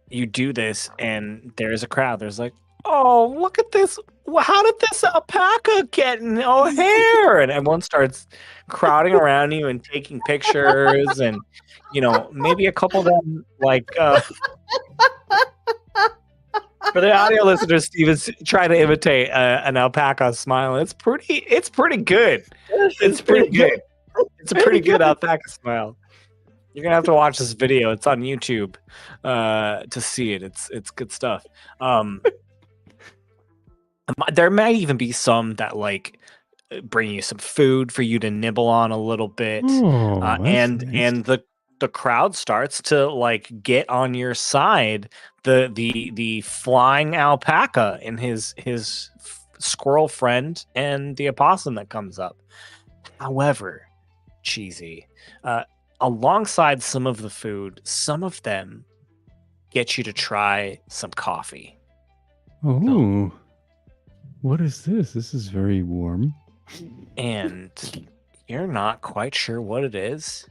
You do this, and there's a crowd. There's like, oh, look at this. How did this alpaca get in O'Hare? And everyone starts crowding around you and taking pictures. And, maybe a couple of them, like, for the audio listeners, Steven's trying to imitate an alpaca smile. It's pretty good. It's pretty good. It's a pretty good alpaca smile. You're gonna have to watch this video. It's on YouTube to see it. It's good stuff. There might even be some that like bring you some food for you to nibble on a little bit, and the crowd starts to like get on your side. The flying alpaca and his squirrel friend and the opossum that comes up. However, Cheesy, alongside some of the food, some of them get you to try some coffee. Oh, what is this? This is very warm. And you're not quite sure what it is,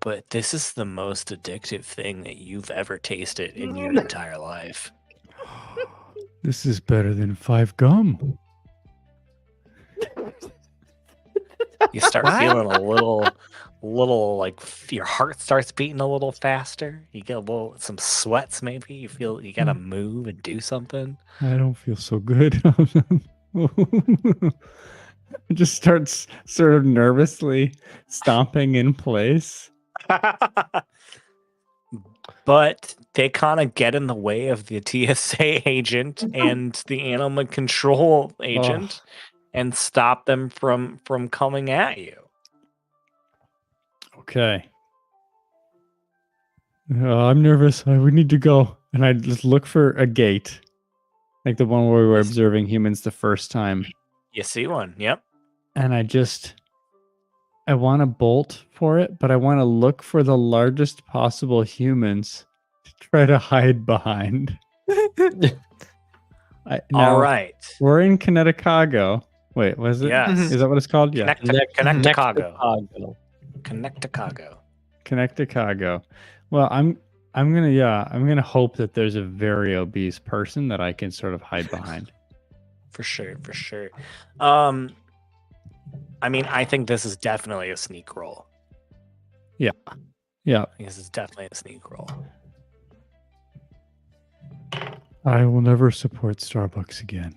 but this is the most addictive thing that you've ever tasted in your entire life. This is better than 5 gum. You start feeling a little like your heart starts beating a little faster. You get some sweats maybe. You feel you gotta move and do something. I don't feel so good. It just starts sort of nervously stomping in place. But they kind of get in the way of the TSA agent and the animal control agent and stop them from coming at you. Okay. I'm nervous. We need to go. And I just look for a gate, like the one where we were observing humans the first time. You see one? Yep. And I want to bolt for it, but I want to look for the largest possible humans to try to hide behind. All right. We're in Connecticut. Wait, was it? Yes. Is that what it's called? Yeah. Connecticut. Connecticut. Well, I'm gonna hope that there's a very obese person that I can sort of hide behind. For sure. I mean, I think this is definitely a sneak roll. Yeah. This is definitely a sneak roll. I will never support Starbucks again.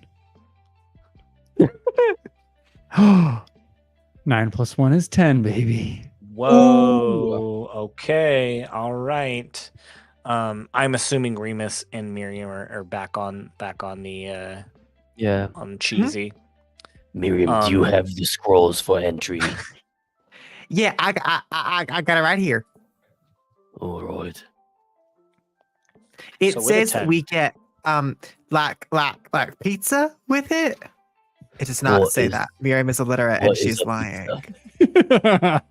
9 + 1 is 10, baby. Whoa. Okay. All right. I'm assuming Remus and Miriam are back on the on cheesy. Miriam, do you have the scrolls for entry? Yeah, I got it right here. All right. It So with a says 10. we get like pizza with it. It does not What say is- that. Miriam is illiterate what and is she's a lying. pizza?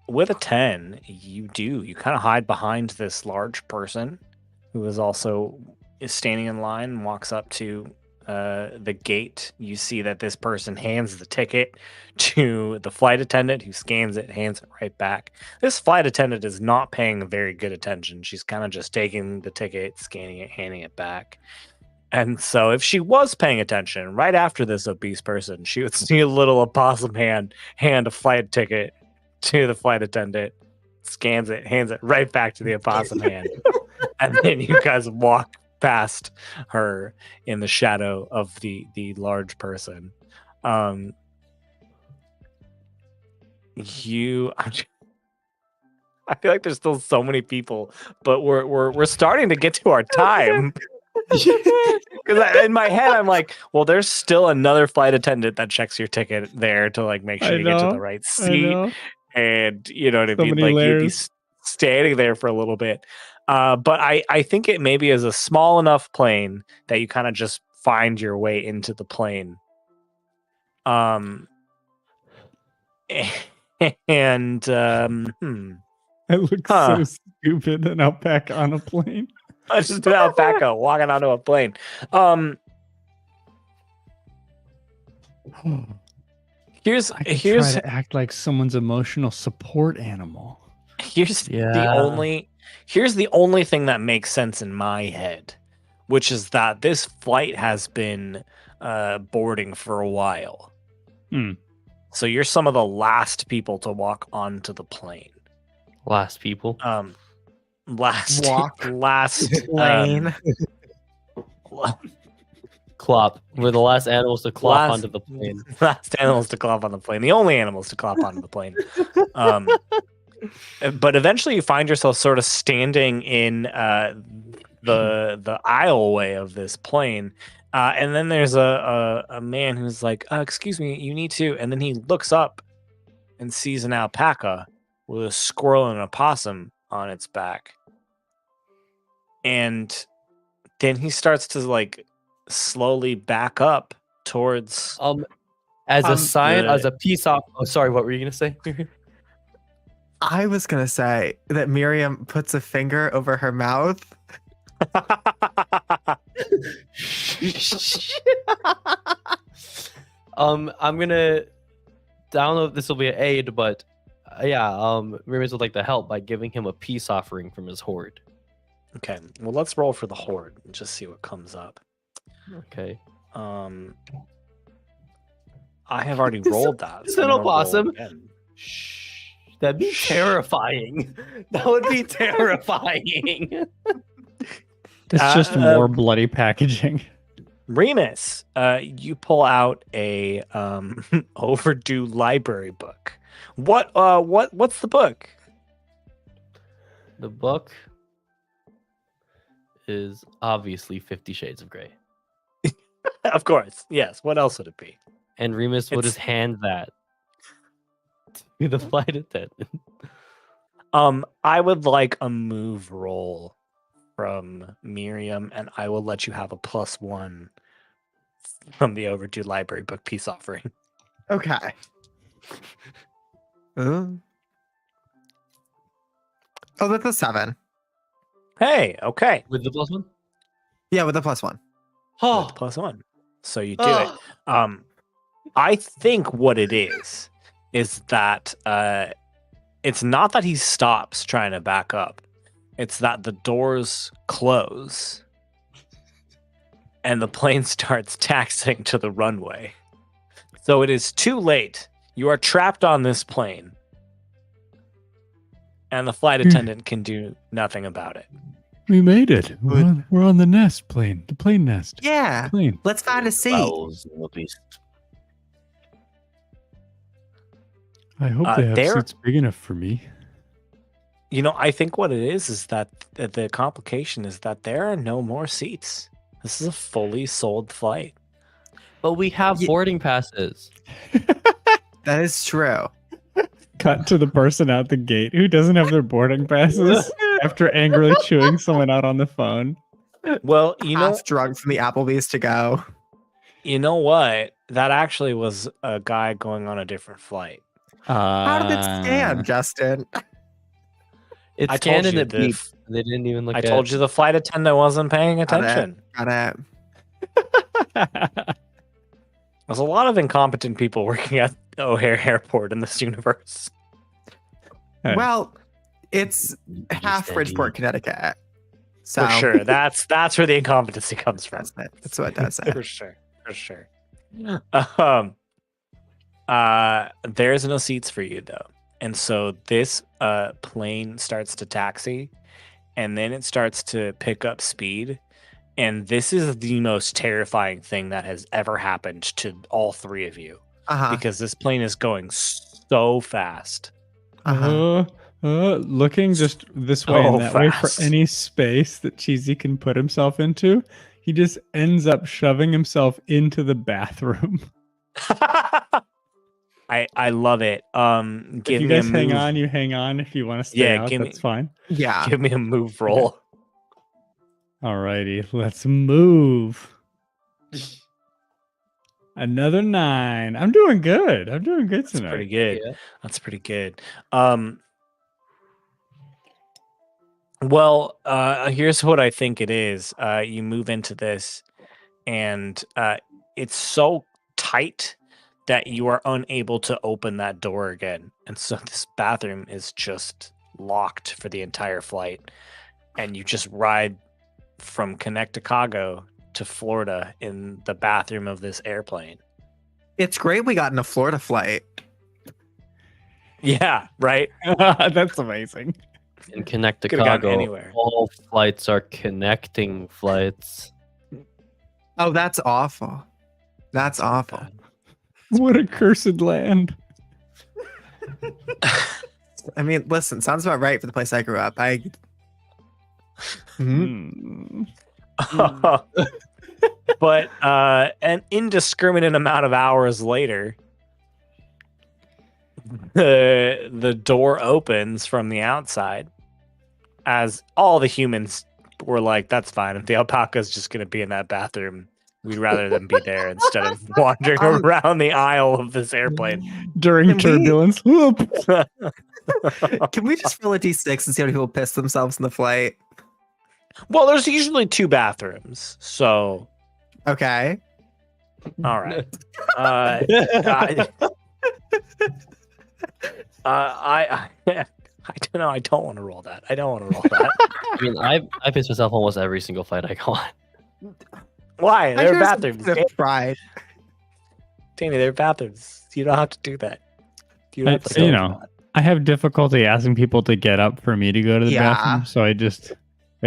With a 10, you kind of hide behind this large person who is standing in line and walks up to the gate. You see that this person hands the ticket to the flight attendant, who scans it, hands it right back. This flight attendant is not paying very good attention. She's kind of just taking the ticket, scanning it, handing it back. And so if she was paying attention, right after this obese person, she would see a little opossum hand a flight ticket to the flight attendant, scans it, hands it right back to the opossum hand. And then you guys walk past her in the shadow of the large person. I feel like there's still so many people, but we're starting to get to our time. Because in my head I'm like, well, there's still another flight attendant that checks your ticket there to like make sure you get to the right seat, and you know what I mean. many Like you'd be layers. standing there for a little bit. But I think it maybe is a small enough plane that you kind of just find your way into the plane. And I look so stupid, an alpaca on a plane. just an alpaca walking onto a plane. Here's I could try to act like someone's emotional support animal. here's the only thing that makes sense in my head, which is that this flight has been boarding for a while. So you're some of the last people to walk onto the plane. Last people. Last Plane. Clop. We're the last animals to clop onto the plane. Last animals to clop on the plane. The only animals to clop onto the plane. But eventually you find yourself sort of standing in the aisleway of this plane. And then there's a man who's like, excuse me, you need to. And then he looks up and sees an alpaca with a squirrel and a possum on its back. And then he starts to like slowly back up towards as a sign, as a peace off. Oh, sorry, what were you gonna say? I was gonna say that Miriam puts a finger over her mouth. I'm gonna download. This will be an aid, but Remus would like to help by giving him a peace offering from his hoard. Okay, well, let's roll for the horde and just see what comes up. Okay. I have already rolled that. Is so it I'm gonna roll opossum? again. Shh. That'd be terrifying. That would be terrifying. It's just more bloody packaging. Remus, you pull out a overdue library book What's the book? The book is obviously 50 Shades of Grey. Of course, yes. What else would it be? And Remus will It's- just hand that to the flight attendant. I would like a move roll from Miriam, and I will let you have a +1 from the overdue library book peace offering. Okay. Oh, that's a 7. Hey, okay. With the +1? Yeah, with a +1. With Oh, the +1. So you do it. I think what it is that it's not that he stops trying to back up. It's that the doors close and the plane starts taxiing to the runway. So it is too late. You are trapped on this plane. And the flight attendant can do nothing about it. We made it. We're on the nest plane. The plane nest. Yeah. Plane. Let's find a seat. Bowels in the beast. I hope they have there- seats big enough for me. You know, I think what it is that the complication is that there are no more seats. This is a fully sold flight. but we have Ye- boarding passes. That is true. Cut to the person out the gate who doesn't have their boarding passes after angrily chewing someone out on the phone. Well, you know, Half drunk from the Applebee's to go. you know what? That actually was a guy going on a different flight. How did it stand, Justin? It's I told canon you that the beep. They didn't even look I at told you the flight attendant wasn't paying Got it. attention. Got it. There's a lot of incompetent people working at O'Hare Airport in this universe. Hey. Well, it's half Bridgeport, Connecticut. So For sure. That's where the incompetency comes from. That's it. That's what it does say. For sure. For sure. There's no seats for you though. And so this plane starts to taxi and then it starts to pick up speed. And this is the most terrifying thing that has ever happened to all three of you Uh-huh. because this plane is going so fast. Uh-huh. Looking just this way So and that way fast. for any space that Cheesy can put himself into, he just ends up shoving himself into the bathroom. I love it. If Give you me a guys hang move. on, you hang on. If you want to stay Yeah, out, give me- that's fine. Yeah. Give me a move roll. Alrighty, let's move. Another 9. I'm doing good. I'm doing good That's tonight. pretty good. Yeah. That's pretty good. Well, here's what I think it is. You move into this, and it's so tight that you are unable to open that door again. And so this bathroom is just locked for the entire flight. And you just ride from Connecticut to Florida in the bathroom of this airplane. It's great we got in a Florida flight. Yeah, right? That's amazing. In Connecticut, Could've gone anywhere. all flights are connecting flights. Oh, that's awful. That's awful. What a cursed land. I mean, listen, sounds about right for the place I grew up. Mhm. But an indiscriminate amount of hours later, the door opens from the outside as all the humans were like, that's fine. If the alpaca's just going to be in that bathroom, we'd rather them be there instead of wandering around the aisle of this airplane. During Can we- turbulence. Whoop. Can we just roll a d6 and see how many people piss themselves in the flight? Well, there's usually 2 bathrooms. So, Okay. all right. I don't know. I don't want to roll that. I don't want to roll that. I mean, I piss myself almost every single flight I go on. Why? I There are hear some bathrooms. bit of pride. Danny, there are bathrooms. You don't have to do that. You don't have to You go know. for that. I have difficulty asking people to get up for me to go to the Yeah. bathroom, so I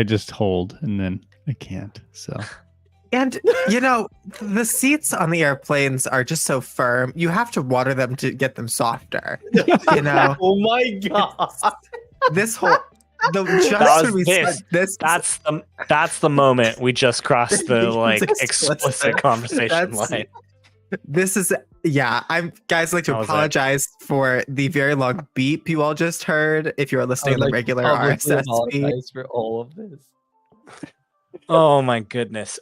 just hold and then I can't. So And, the seats on the airplanes are just so firm. You have to water them to get them softer. Oh my god. This whole... That was this. That's the moment we just crossed the explicit conversation line. This is guys, like to apologize for the very long beep you all just heard. If you're listening on the regular RSS feed, for all of this. Oh my goodness.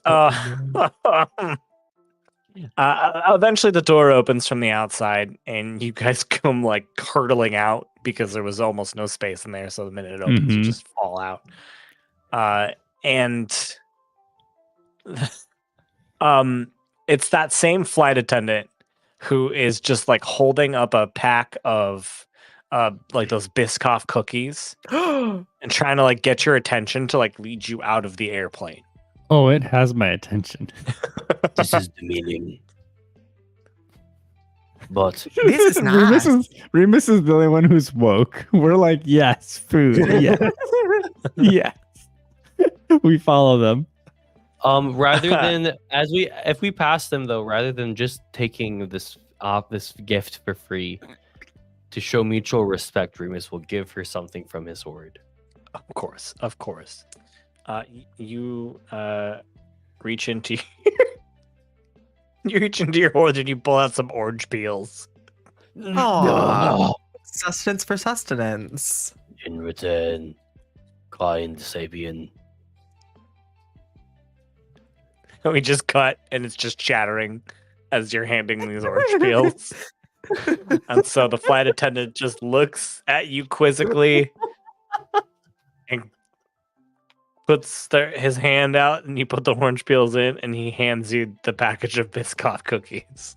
Eventually the door opens from the outside and you guys come like hurtling out because there was almost no space in there. So the minute it opens, you just fall out. And it's that same flight attendant who is just like holding up a pack of like those Biscoff cookies and trying to like get your attention to like lead you out of the airplane. Oh, it has my attention. This is the meaning. But this is not. Remus is the only one who's woke. We're like, yes, food. Yes. Yes. We follow them. Rather than if we pass them though, rather than just taking this gift for free, to show mutual respect, Remus will give her something from his hoard. Of course. You reach into your hoard and you pull out some orange peels. Aww. Sustenance for sustenance. In return, kind Sabian. We just cut and it's just chattering as you're handing these orange peels. And so the flight attendant just looks at you quizzically and puts his hand out and you put the orange peels in and he hands you the package of Biscoff cookies.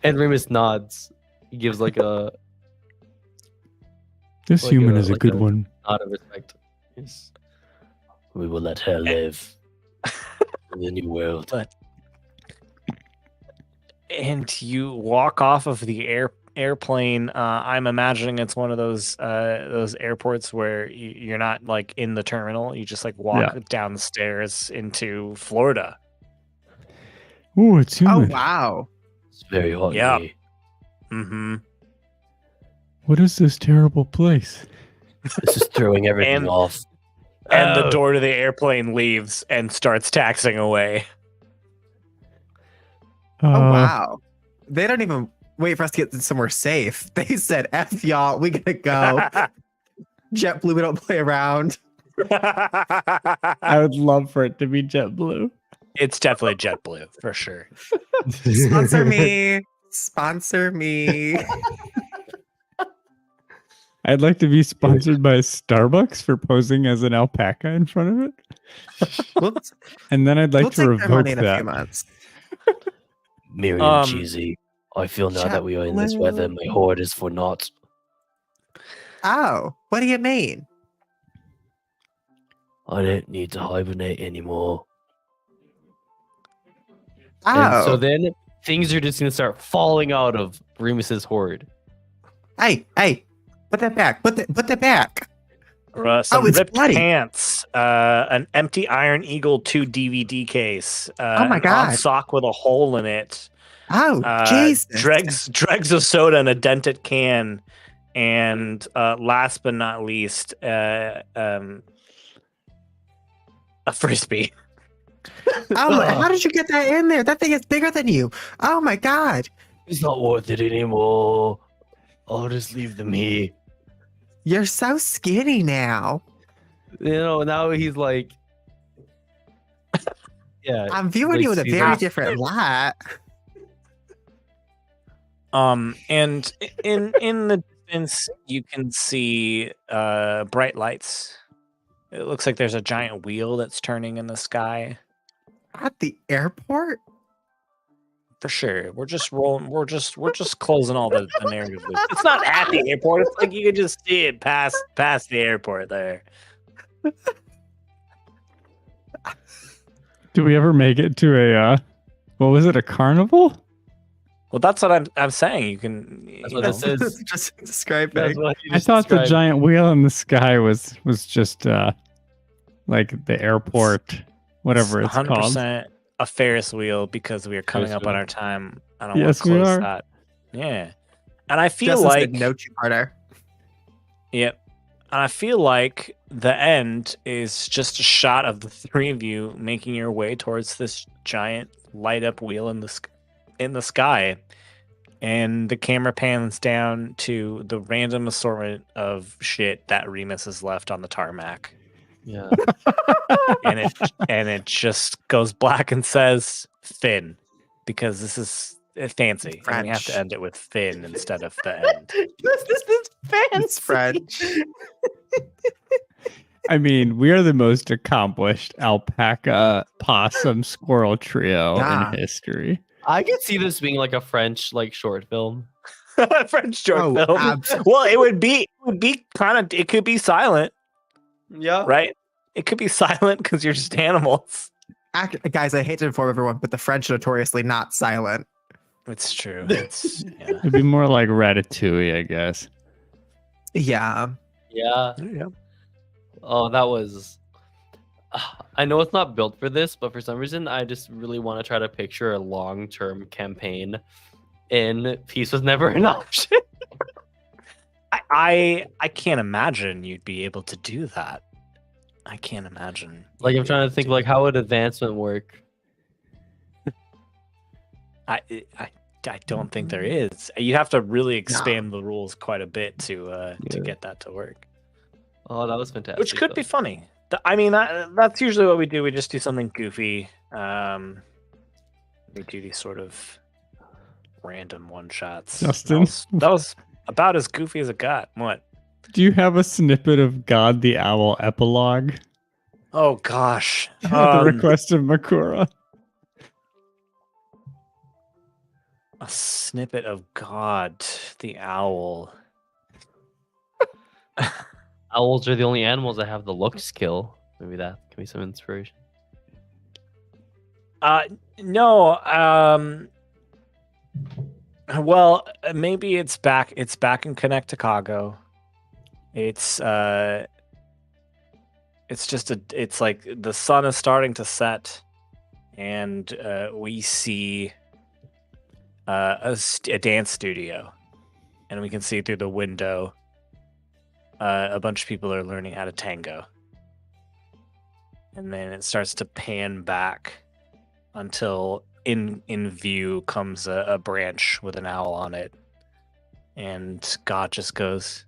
And Remus nods. He gives like a... This human is a good one. Nod of respect. Yes. We will let her live in the new world. And you walk off of the airplane. I'm imagining it's one of those airports where you're not like in the terminal. You just like walk down the stairs into Florida. Ooh, it's humid. Oh wow! It's very hot. Yeah. Here. Mm-hmm. What is this terrible place? This is throwing everything off. And the door to the airplane leaves and starts taxiing away. Oh wow! They don't even wait for us to get somewhere safe. They said, "F y'all, we gotta go." JetBlue, we don't play around. I would love for it to be JetBlue. It's definitely JetBlue for sure. Sponsor me. Sponsor me. I'd like to be sponsored by Starbucks for posing as an alpaca in front of it. And then I'd like to revoke in a few that. months. Miriam Cheesy. I feel now that we are in this weather, my hoard is for naught. Oh, what do you mean? I don't need to hibernate anymore. And so then things are just going to start falling out of Remus's hoard. Hey, put that back. Put that back. Some it's ripped bloody. pants, an empty Iron Eagle 2 DVD case, Oh my an God. odd sock with a hole in it, Oh, Jesus. dregs of soda in a dented can, and last but not least, a frisbee. Oh, how did you get that in there? That thing is bigger than you. Oh my God. It's not worth it anymore. I'll just leave them here. You're so skinny now. Now he's like... Yeah. I'm viewing you in a he's very half- different light. And in the distance, you can see bright lights. It looks like there's a giant wheel that's turning in the sky. At the airport? For sure. We're just rolling. We're just closing all the narrative loops. It's not at the airport. It's like you can just see it past the airport there. Do we ever make it to a what was it, a carnival? Well, that's what I'm saying. You can. That's you what know, it says. Just describe That's it. what he I just thought the described. giant wheel in the sky was just like the airport, whatever it's called. a Ferris wheel because we are coming Ferris up on wheel. our time. I don't want Yes, to we close are. that. Yeah, and I feel Justin like said no two-parter. Yep. And I feel like the end is just a shot of the three of you making your way towards this giant light up wheel in the sky. And the camera pans down to the random assortment of shit that Remus has left on the tarmac. Yeah. And it just goes black and says Finn, because this is fancy. And we have to French. end it with Finn instead of the end. this is It's French. I mean, we are the most accomplished alpaca possum squirrel trio Yeah. in history. I could see this being like a French like short film. French short Oh, film. absolutely. Well, it would be kind of. It could be silent, Yeah. right? It could be silent because you're just animals. Guys, I hate to inform everyone, but the French are notoriously not silent. It's true. It's yeah. It'd be more like Ratatouille, I guess. Yeah. Yeah. Yeah. Oh, that was. I know it's not built for this, but for some reason, I just really want to try to picture a long-term campaign in Peace Was Never an Option. I can't imagine you'd be able to do that. I can't imagine. Like you'd I'm be trying able to think do like how would advancement work? I don't think there is. You'd have to really expand the rules quite a bit to Yeah. get that to work. Oh, that was fantastic. Which could though. be funny. I mean, that's usually what we do. We just do something goofy. We do these sort of random one shots. Justin? That was about as goofy as it got. What? Do you have a snippet of God the Owl epilogue Oh gosh. at the request of Makura? A snippet of God the Owl. Owls are the only animals that have the look skill. Maybe that can be some inspiration. No. Well, maybe it's back. It's back in Connect Chicago. It's just it's like the sun is starting to set, and we see a dance studio, and we can see through the window a bunch of people are learning how to tango, and then it starts to pan back until in view comes a branch with an owl on it, and God just goes,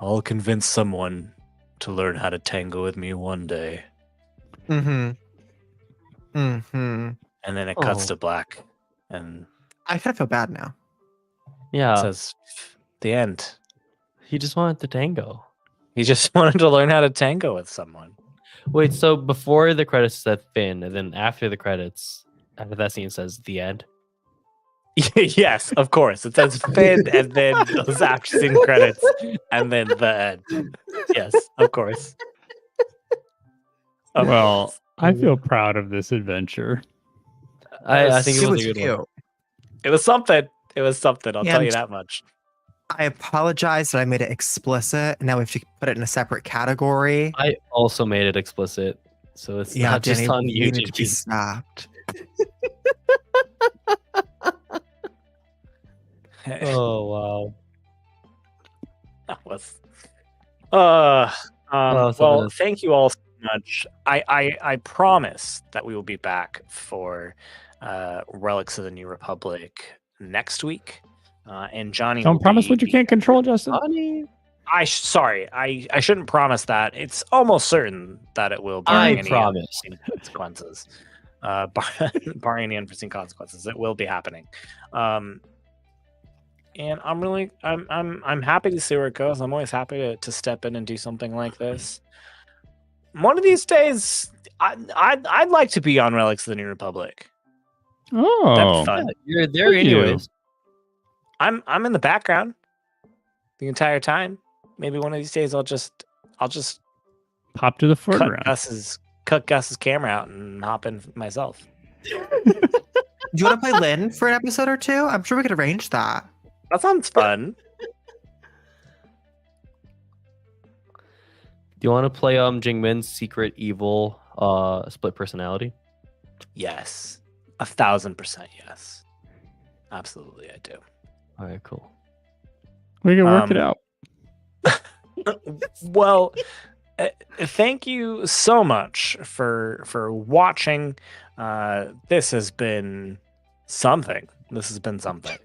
"I'll convince someone to learn how to tango with me one day." Mm-hmm. Mm-hmm. And then it cuts Oh. to black, and I kind of feel bad now. Yeah, it says the end. he just wanted the tango. He just wanted to learn how to tango with someone. Wait, so before the credits said Finn, and then after the credits, after that scene says the end. Yes, of course. It says Finn, and then those action credits, and then the end. Yes, of course. Of Well, course. I feel proud of this adventure. I think it It was a was good one. cute. It was something. It was something. I'll tell you And- that much. I apologize that I made it explicit. Now we have to put it in a separate category. I also made it explicit, so it's Yeah, not just Danny, on you need to be YouTube. stopped. Oh wow! That was. Oh, Well, something else. thank you all so much. I promise that we will be back for Relics of the New Republic next week. And Johnny Don't will promise what you be- can't control, Justin. Honey, Sorry, I shouldn't promise that. It's almost certain that it will. I barring any promise. unforeseen consequences. Barring any unforeseen consequences, it will be happening. And I'm happy to see where it goes. I'm always happy to step in and do something like this. One of these days, I'd like to be on Relics of the New Republic. That'd Oh, be fun. you're there Thank you. anyways. I'm in the background the entire time. Maybe one of these days I'll just pop to the foreground. cut Gus's camera out and hop in myself. Do you want to play Lynn for an episode or two? I'm sure we could arrange that. That sounds fun. Do you want to play Jingmin's secret evil split personality? Yes. 1,000% yes. Absolutely, I do. All right, cool. We can work it Um, out. Well, thank you so much for watching. This has been something. This has been something.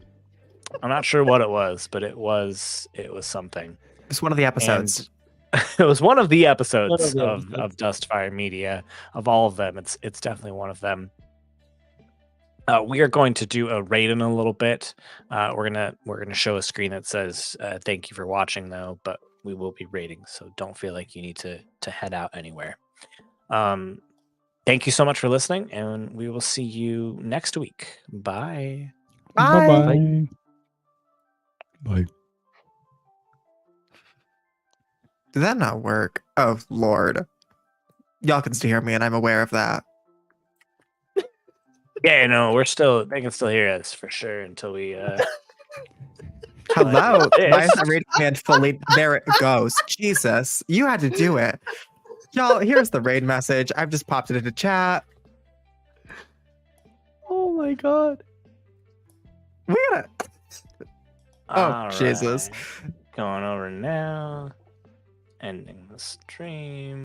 I'm not sure what it was, but it was something. It's one of the episodes. And it was one of the episodes One of the of episodes. Dustfire Media. Of all of them, it's definitely one of them. We are going to do a raid in a little bit. We're gonna show a screen that says "Thank you for watching," though, but we will be raiding, so don't feel like you need to head out anywhere. Thank you so much for listening, and we will see you next week. Bye. Bye. Bye-bye. Bye. Did that not work? Oh, Lord. Y'all can still hear me, and I'm aware of that. Yeah, no, they can still hear us for sure until we Hello? Yes. Why is that raid command fully? There it goes. Jesus, you had to do it. Y'all, here's the raid message. I've just popped it into chat. Oh my god. We gotta. Oh, All Jesus. right. Going over now. Ending the stream.